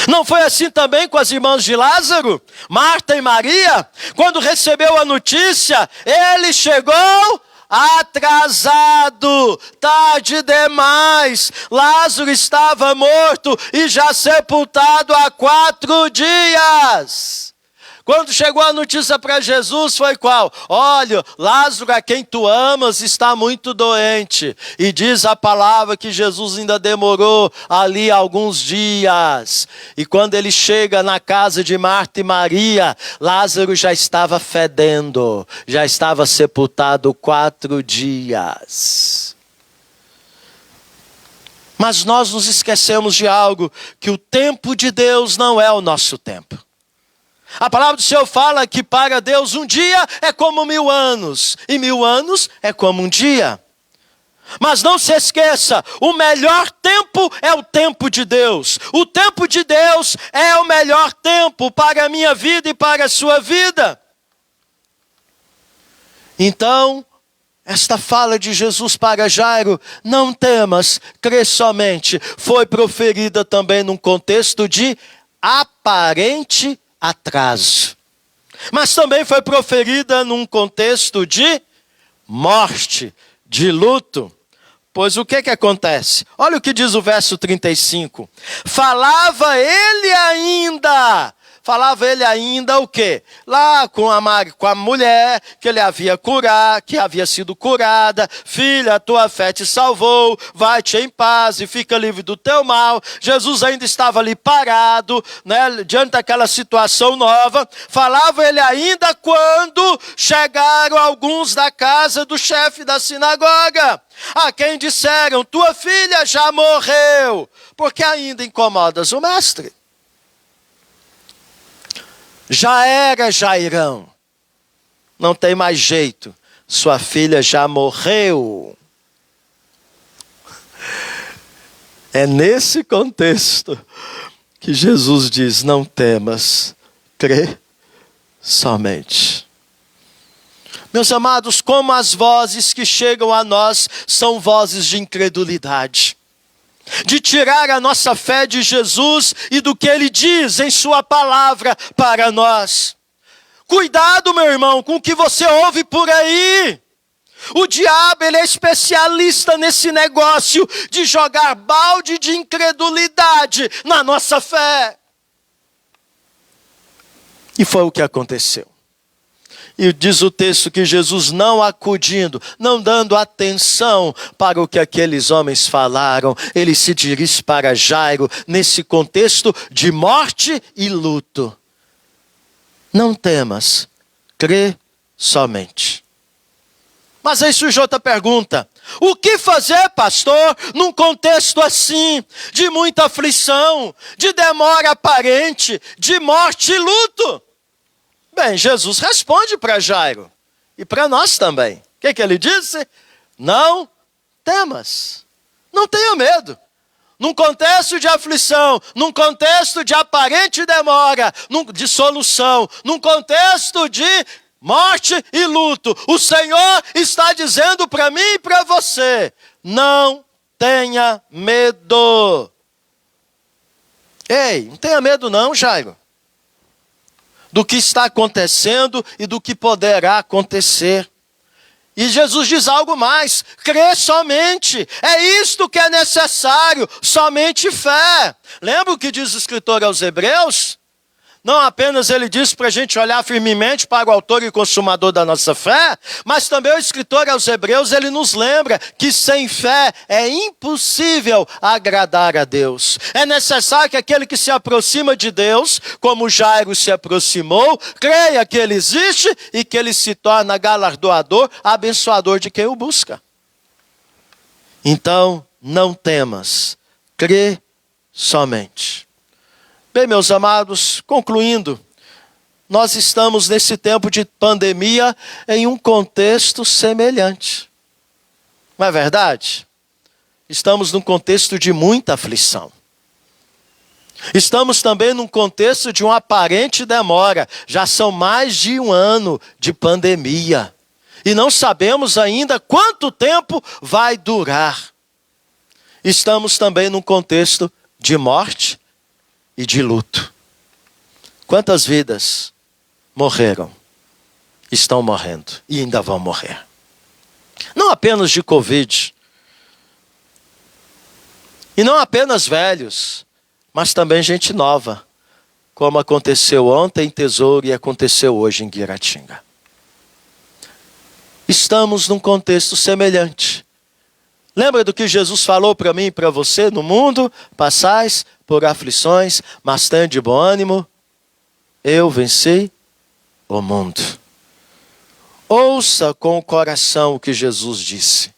Não foi assim também com as irmãs de Lázaro, Marta e Maria? Quando recebeu a notícia, ele chegou atrasado, tarde demais. Lázaro estava morto e já sepultado há 4 dias. Quando chegou a notícia para Jesus, foi qual? Olha, Lázaro, a quem tu amas, está muito doente. E diz a palavra que Jesus ainda demorou ali alguns dias. E quando ele chega na casa de Marta e Maria, Lázaro já estava fedendo, já estava sepultado 4 dias. Mas nós nos esquecemos de algo, que o tempo de Deus não é o nosso tempo. A palavra do Senhor fala que para Deus um dia é como 1000 anos, e 1000 anos é como um dia. Mas não se esqueça, o melhor tempo é o tempo de Deus. O tempo de Deus é o melhor tempo para a minha vida e para a sua vida. Então, esta fala de Jesus para Jairo, não temas, crê somente, foi proferida também num contexto de aparente atraso. Mas também foi proferida num contexto de morte, de luto. Pois o que acontece? Olha o que diz o verso 35. Falava ele ainda o quê? Lá com a mulher que ele havia curado, que havia sido curada. Filha, a tua fé te salvou, vai-te em paz e fica livre do teu mal. Jesus ainda estava ali parado, né, diante daquela situação nova. Falava ele ainda quando chegaram alguns da casa do chefe da sinagoga, a quem disseram, tua filha já morreu, porque ainda incomodas o mestre. Já era Jairão, não tem mais jeito, sua filha já morreu. É nesse contexto que Jesus diz, não temas, crê somente. Meus amados, como as vozes que chegam a nós são vozes de incredulidade, de tirar a nossa fé de Jesus e do que Ele diz em sua palavra para nós. Cuidado, meu irmão, com o que você ouve por aí. O diabo, ele é especialista nesse negócio de jogar balde de incredulidade na nossa fé. E foi o que aconteceu. E diz o texto que Jesus não acudindo, não dando atenção para o que aqueles homens falaram, ele se dirige para Jairo nesse contexto de morte e luto. Não temas, crê somente. Mas aí surge outra pergunta. O que fazer, pastor, num contexto assim, de muita aflição, de demora aparente, de morte e luto? Bem, Jesus responde para Jairo, e para nós também. O que ele disse? Não temas, não tenha medo. Num contexto de aflição, num contexto de aparente demora, de solução, num contexto de morte e luto, o Senhor está dizendo para mim e para você, não tenha medo. Ei, não tenha medo não, Jairo, do que está acontecendo e do que poderá acontecer. E Jesus diz algo mais, crê somente, é isto que é necessário, somente fé. Lembra o que diz o escritor aos Hebreus? Não apenas ele diz para a gente olhar firmemente para o autor e consumador da nossa fé, mas também o escritor aos Hebreus, ele nos lembra que sem fé é impossível agradar a Deus. É necessário que aquele que se aproxima de Deus, como Jairo se aproximou, creia que ele existe e que ele se torna galardoador, abençoador de quem o busca. Então, não temas, crê somente. Bem, meus amados, concluindo, nós estamos nesse tempo de pandemia em um contexto semelhante. Não é verdade? Estamos num contexto de muita aflição. Estamos também num contexto de uma aparente demora. Já são mais de 1 ano de pandemia. E não sabemos ainda quanto tempo vai durar. Estamos também num contexto de morte e de luto. Quantas vidas morreram, estão morrendo e ainda vão morrer? Não apenas de Covid, e não apenas velhos, mas também gente nova, como aconteceu ontem em Tesouro e aconteceu hoje em Guiratinga. Estamos num contexto semelhante. Lembra do que Jesus falou para mim e para você? No mundo passais por aflições, mas tende bom ânimo. Eu venci o mundo. Ouça com o coração o que Jesus disse.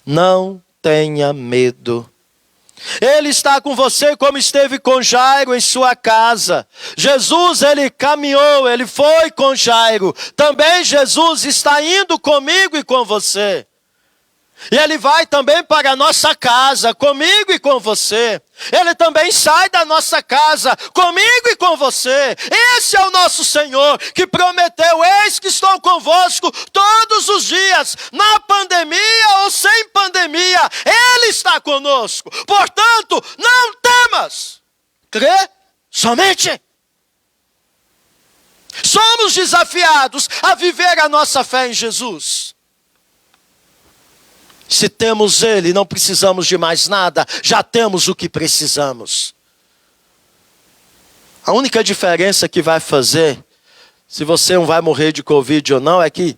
Não tenha medo. Ele está com você como esteve com Jairo em sua casa. Jesus, ele caminhou, ele foi com Jairo. Também Jesus está indo comigo e com você. E ele vai também para a nossa casa, comigo e com você. Ele também sai da nossa casa, comigo e com você. Esse é o nosso Senhor, que prometeu: eis que estou convosco todos os dias, na pandemia ou sem pandemia, Ele está conosco. Portanto, não temas, crê somente. Somos desafiados a viver a nossa fé em Jesus. Se temos Ele, não precisamos de mais nada, já temos o que precisamos. A única diferença que vai fazer, se você não vai morrer de Covid ou não, é que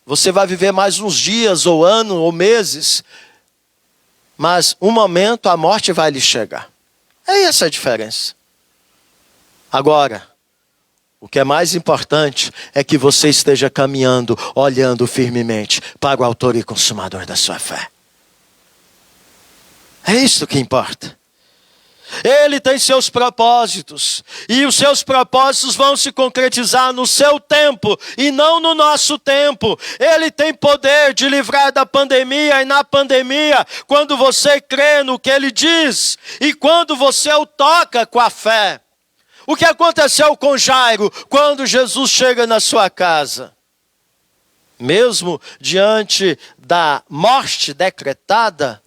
você vai viver mais uns dias, ou anos, ou meses, mas um momento a morte vai lhe chegar. É essa a diferença. Agora, o que é mais importante é que você esteja caminhando, olhando firmemente para o autor e consumador da sua fé. É isso que importa. Ele tem seus propósitos, e os seus propósitos vão se concretizar no seu tempo e não no nosso tempo. Ele tem poder de livrar da pandemia, e na pandemia, quando você crê no que ele diz e quando você o toca com a fé. O que aconteceu com Jairo quando Jesus chega na sua casa? Mesmo diante da morte decretada,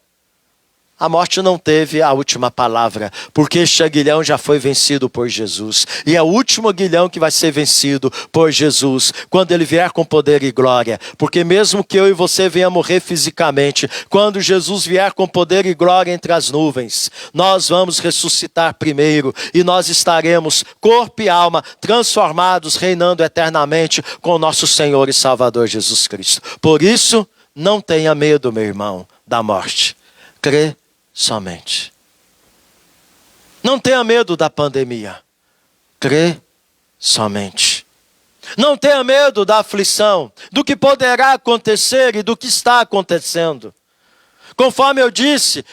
a morte não teve a última palavra, porque este aguilhão já foi vencido por Jesus. E é o último aguilhão que vai ser vencido por Jesus, quando ele vier com poder e glória. Porque mesmo que eu e você venha morrer fisicamente, quando Jesus vier com poder e glória entre as nuvens, nós vamos ressuscitar primeiro, e nós estaremos, corpo e alma, transformados, reinando eternamente com o nosso Senhor e Salvador Jesus Cristo. Por isso, não tenha medo, meu irmão, da morte. Crê somente. Não tenha medo da pandemia. Crê somente. Não tenha medo da aflição, do que poderá acontecer e do que está acontecendo. Conforme eu disse,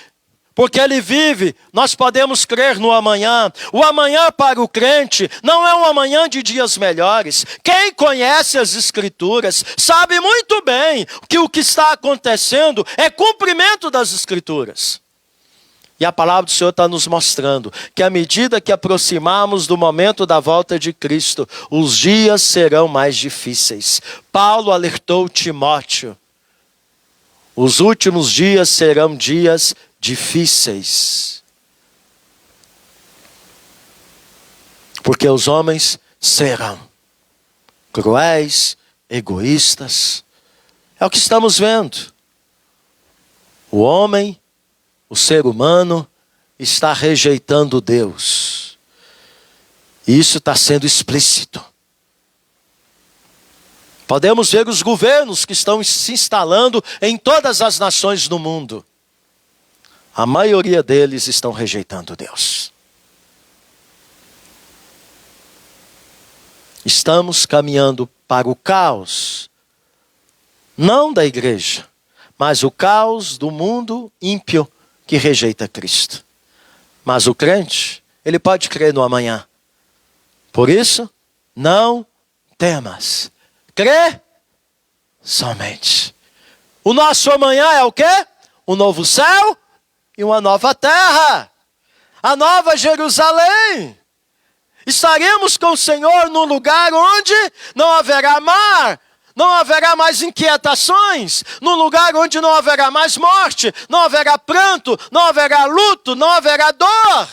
porque ele vive, nós podemos crer no amanhã. O amanhã para o crente não é um amanhã de dias melhores. Quem conhece as Escrituras sabe muito bem que o que está acontecendo é cumprimento das Escrituras. E a palavra do Senhor está nos mostrando que à medida que aproximarmos do momento da volta de Cristo, os dias serão mais difíceis. Paulo alertou Timóteo: os últimos dias serão dias difíceis. Porque os homens serão cruéis, egoístas. É o que estamos vendo. O homem, o ser humano, está rejeitando Deus. E isso está sendo explícito. Podemos ver os governos que estão se instalando em todas as nações do mundo. A maioria deles estão rejeitando Deus. Estamos caminhando para o caos, não da igreja, mas o caos do mundo ímpio que rejeita Cristo. Mas o crente, ele pode crer no amanhã. Por isso, não temas. Crê somente. O nosso amanhã é o quê? Um novo céu e uma nova terra. A nova Jerusalém. Estaremos com o Senhor num lugar onde não haverá mar, não haverá mais inquietações, num lugar onde não haverá mais morte, não haverá pranto, não haverá luto, não haverá dor.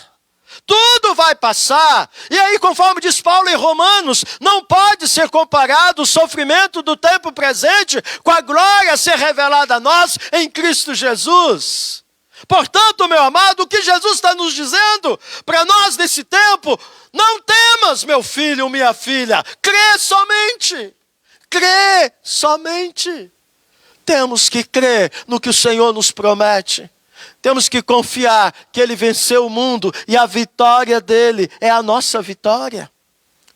tudo vai passar. E aí, conforme diz Paulo em Romanos, não pode ser comparado o sofrimento do tempo presente com a glória a ser revelada a nós em Cristo Jesus. Portanto, meu amado, o que Jesus está nos dizendo para nós nesse tempo: não temas, meu filho, minha filha, crê somente. Crê somente. Temos que crer no que o Senhor nos promete. Temos que confiar que Ele venceu o mundo e a vitória dEle é a nossa vitória.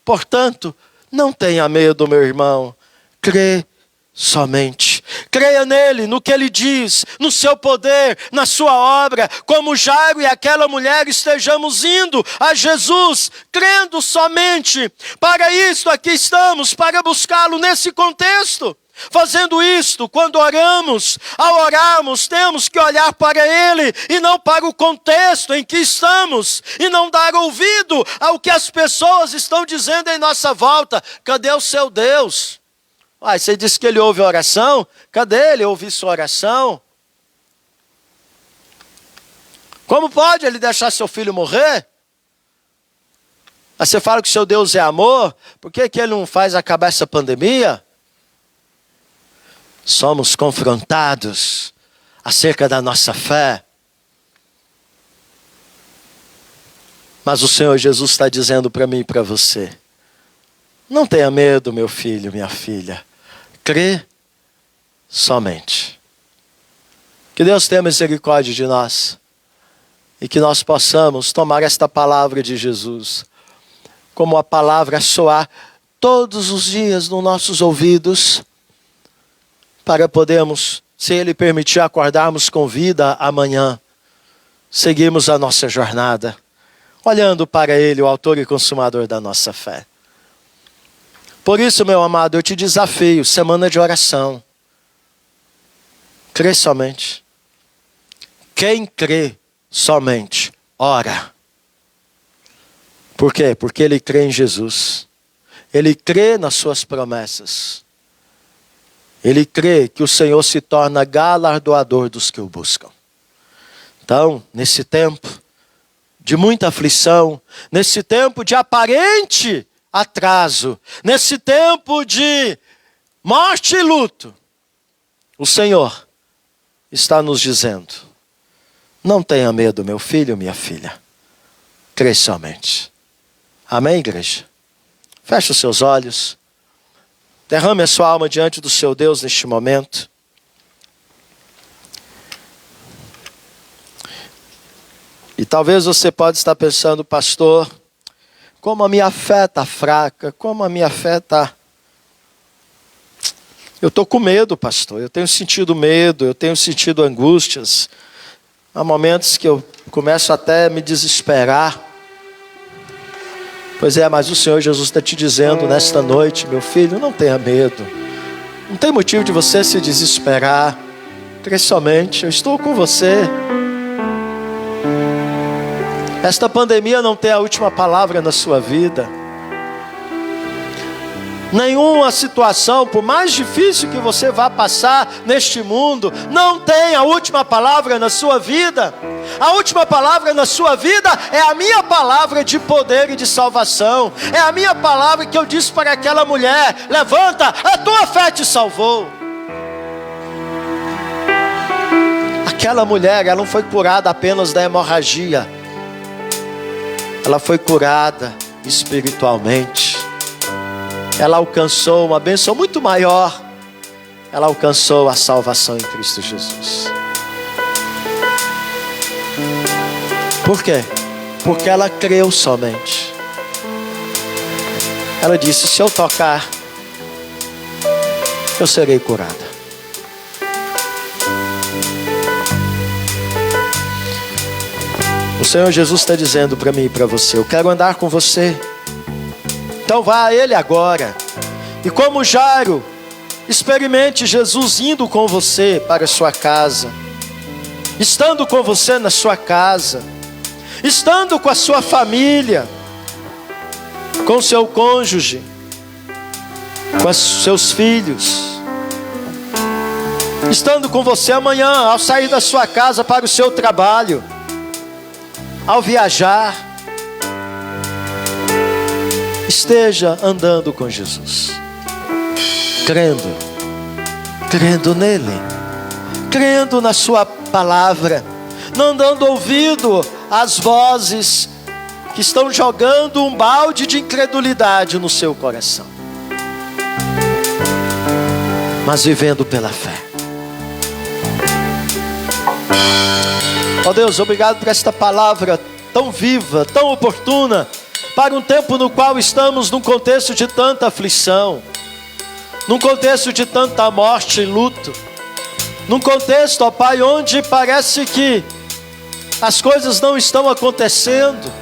Portanto, não tenha medo, meu irmão. Crê somente. Creia nele, no que ele diz, no seu poder, na sua obra. Como Jairo e aquela mulher, estejamos indo a Jesus, crendo somente. Para isto aqui estamos, para buscá-lo nesse contexto. Fazendo isto, quando oramos, ao orarmos, temos que olhar para Ele e não para o contexto em que estamos, e não dar ouvido ao que as pessoas estão dizendo em nossa volta. Cadê o seu Deus? Você disse que Ele ouve a oração? Cadê Ele ouvir sua oração? Como pode Ele deixar seu filho morrer? Você fala que seu Deus é amor, por que Ele não faz acabar essa pandemia? Somos confrontados acerca da nossa fé. Mas o Senhor Jesus está dizendo para mim e para você: não tenha medo, meu filho, minha filha. Crê somente. Que Deus tenha misericórdia de nós. E que nós possamos tomar esta palavra de Jesus como a palavra a soar todos os dias nos nossos ouvidos, para podermos, se Ele permitir, acordarmos com vida amanhã, seguirmos a nossa jornada, olhando para Ele, o autor e consumador da nossa fé. Por isso, meu amado, eu te desafio, semana de oração. Crê somente. Quem crê somente, ora. Por quê? Porque ele crê em Jesus. Ele crê nas suas promessas. Ele crê que o Senhor se torna galardoador dos que o buscam. Então, nesse tempo de muita aflição, nesse tempo de aparente atraso, nesse tempo de morte e luto, o Senhor está nos dizendo: não tenha medo, meu filho, minha filha. Crê somente. Amém, igreja? Feche os seus olhos. Derrame a sua alma diante do seu Deus neste momento. E talvez você pode estar pensando: pastor, como a minha fé está fraca, como a minha fé está... Eu estou com medo, pastor, eu tenho sentido medo, eu tenho sentido angústias. Há momentos que eu começo até a me desesperar. Pois é, mas o Senhor Jesus está te dizendo nesta noite: meu filho, não tenha medo. Não tem motivo de você se desesperar. Crê somente, eu estou com você. Esta pandemia não tem a última palavra na sua vida. Nenhuma situação, por mais difícil que você vá passar neste mundo, não tem a última palavra na sua vida. A última palavra na sua vida é a minha palavra de poder e de salvação. É a minha palavra que eu disse para aquela mulher: levanta, a tua fé te salvou. Aquela mulher, ela não foi curada apenas da hemorragia. Ela foi curada espiritualmente. Ela alcançou uma bênção muito maior. Ela alcançou a salvação em Cristo Jesus. Por quê? Porque ela creu somente. Ela disse: se eu tocar, eu serei curada. O Senhor Jesus está dizendo para mim e para você: eu quero andar com você. Então vá a Ele agora. E como Jairo, experimente Jesus indo com você para a sua casa, estando com você na sua casa, estando com a sua família, com seu cônjuge, com os seus filhos, estando com você amanhã, ao sair da sua casa para o seu trabalho, ao viajar, esteja andando com Jesus, crendo nele, crendo na sua palavra, não dando ouvido às vozes que estão jogando um balde de incredulidade no seu coração, mas vivendo pela fé. Ó Deus, obrigado por esta palavra tão viva, tão oportuna, para um tempo no qual estamos num contexto de tanta aflição, num contexto de tanta morte e luto, num contexto, ó Pai, onde parece que as coisas não estão acontecendo,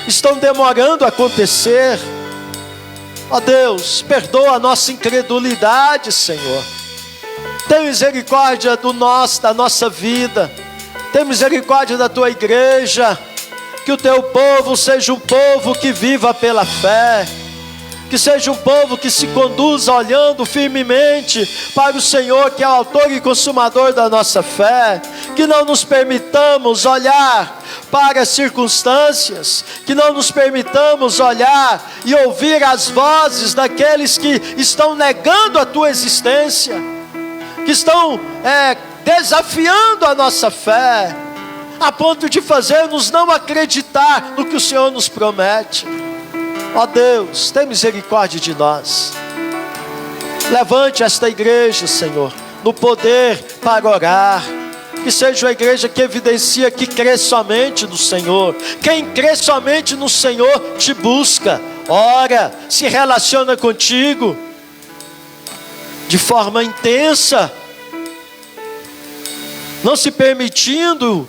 estão demorando a acontecer. Ó Deus, perdoa a nossa incredulidade, Senhor. Tem misericórdia da nossa vida. Tem misericórdia da tua igreja. Que o teu povo seja um povo que viva pela fé. Que seja um povo que se conduza olhando firmemente para o Senhor, que é o autor e consumador da nossa fé. Que não nos permitamos olhar para as circunstâncias, que não nos permitamos olhar e ouvir as vozes daqueles que estão negando a tua existência, que estão desafiando a nossa fé, a ponto de fazer-nos não acreditar no que o Senhor nos promete. Ó Deus, tem misericórdia de nós. Levante esta igreja, Senhor, no poder para orar. Que seja uma igreja que evidencia que crê somente no Senhor. Quem crê somente no Senhor te busca, ora, se relaciona contigo de forma intensa, não se permitindo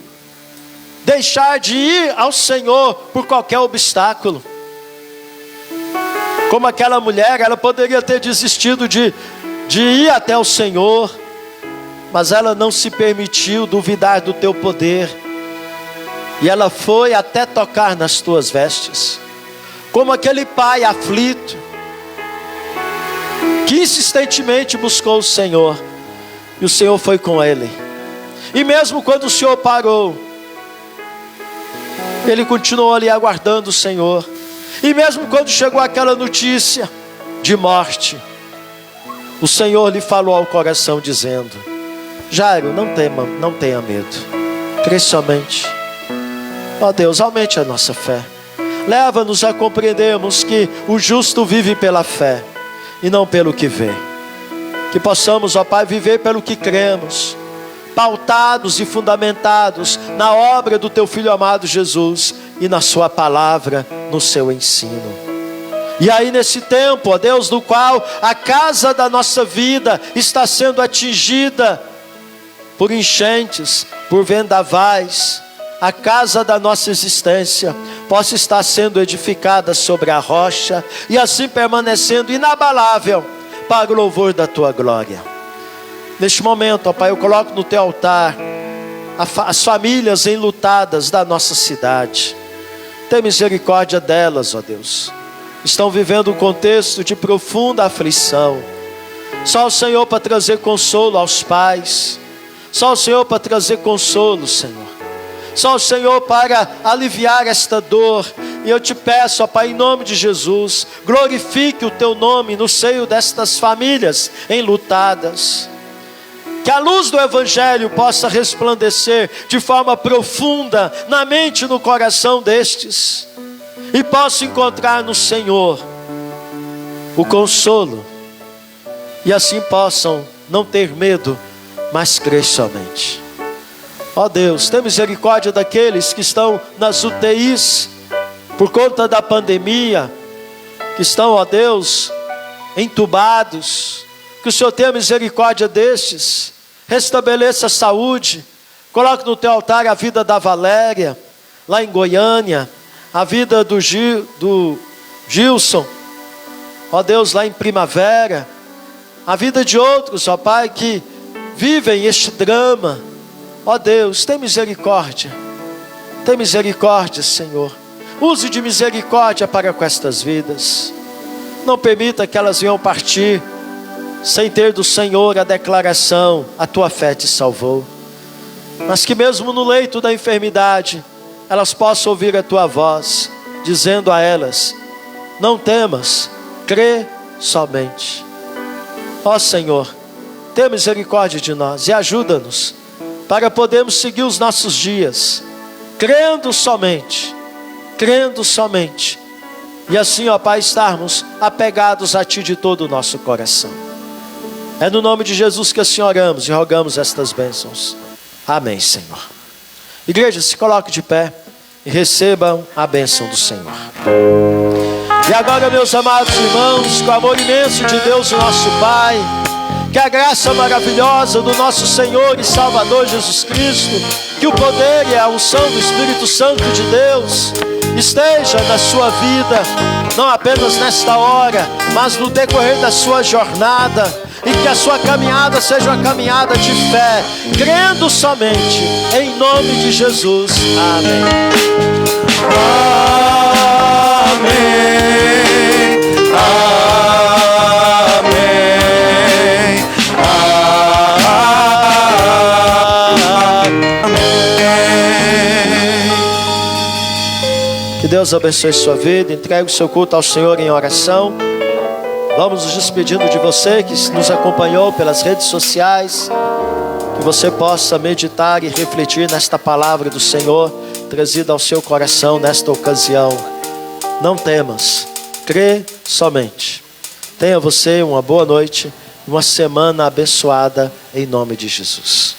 deixar de ir ao Senhor por qualquer obstáculo. Como aquela mulher, ela poderia ter desistido de ir até o Senhor, mas ela não se permitiu duvidar do teu poder, e ela foi até tocar nas tuas vestes. Como aquele pai aflito, que insistentemente buscou o Senhor, e o Senhor foi com ele. E mesmo quando o Senhor parou, ele continuou ali aguardando o Senhor. E mesmo quando chegou aquela notícia de morte, o Senhor lhe falou ao coração dizendo: Jairo, não tenha medo, crê somente. Ó Deus, aumente a nossa fé. Leva-nos a compreendermos que o justo vive pela fé e não pelo que vê. Que possamos, ó Pai, viver pelo que cremos, pautados e fundamentados na obra do teu Filho amado Jesus e na sua palavra, no seu ensino. E aí nesse tempo, ó Deus, no qual a casa da nossa vida está sendo atingida por enchentes, por vendavais, a casa da nossa existência possa estar sendo edificada sobre a rocha e assim permanecendo inabalável para o louvor da tua glória. Neste momento, ó Pai, eu coloco no teu altar as famílias enlutadas da nossa cidade. Tem misericórdia delas, ó Deus. Estão vivendo um contexto de profunda aflição. Só o Senhor para trazer consolo aos pais. Só o Senhor para trazer consolo, Senhor. Só o Senhor para aliviar esta dor. E eu te peço, ó Pai, em nome de Jesus, glorifique o teu nome no seio destas famílias enlutadas. Que a luz do Evangelho possa resplandecer de forma profunda na mente e no coração destes, e possa encontrar no Senhor o consolo, e assim possam não ter medo, mas crer somente. Ó Deus, tem misericórdia daqueles que estão nas UTIs por conta da pandemia, que estão, ó Deus, entubados. Que o Senhor tenha misericórdia destes, restabeleça a saúde. Coloque no teu altar a vida da Valéria, lá em Goiânia, a vida do Gilson, ó Deus, lá em Primavera, a vida de outros, ó Pai, que vivem este drama. Ó Deus, tem misericórdia, Senhor. Use de misericórdia para com estas vidas. Não permita que elas venham partir sem ter do Senhor a declaração: a tua fé te salvou. Mas que mesmo no leito da enfermidade, elas possam ouvir a tua voz, dizendo a elas Não temas, crê somente. Ó Senhor, tenha misericórdia de nós e ajuda-nos para podermos seguir os nossos dias, crendo somente, e assim, ó Pai, estarmos apegados a Ti de todo o nosso coração. É no nome de Jesus que assim oramos e rogamos estas bênçãos. Amém, Senhor. Igreja, se coloque de pé e recebam a bênção do Senhor. E agora, meus amados irmãos, com o amor imenso de Deus, o nosso Pai, que a graça maravilhosa do nosso Senhor e Salvador Jesus Cristo, que o poder e a unção do Espírito Santo de Deus esteja na sua vida, não apenas nesta hora, mas no decorrer da sua jornada, e que a sua caminhada seja uma caminhada de fé, crendo somente em nome de Jesus. Amém. Que Deus abençoe sua vida. Entregue o seu culto ao Senhor em oração. Vamos nos despedindo de você que nos acompanhou pelas redes sociais. Que você possa meditar e refletir nesta palavra do Senhor trazida ao seu coração nesta ocasião. Não temas, crê somente. Tenha você uma boa noite, uma semana abençoada em nome de Jesus.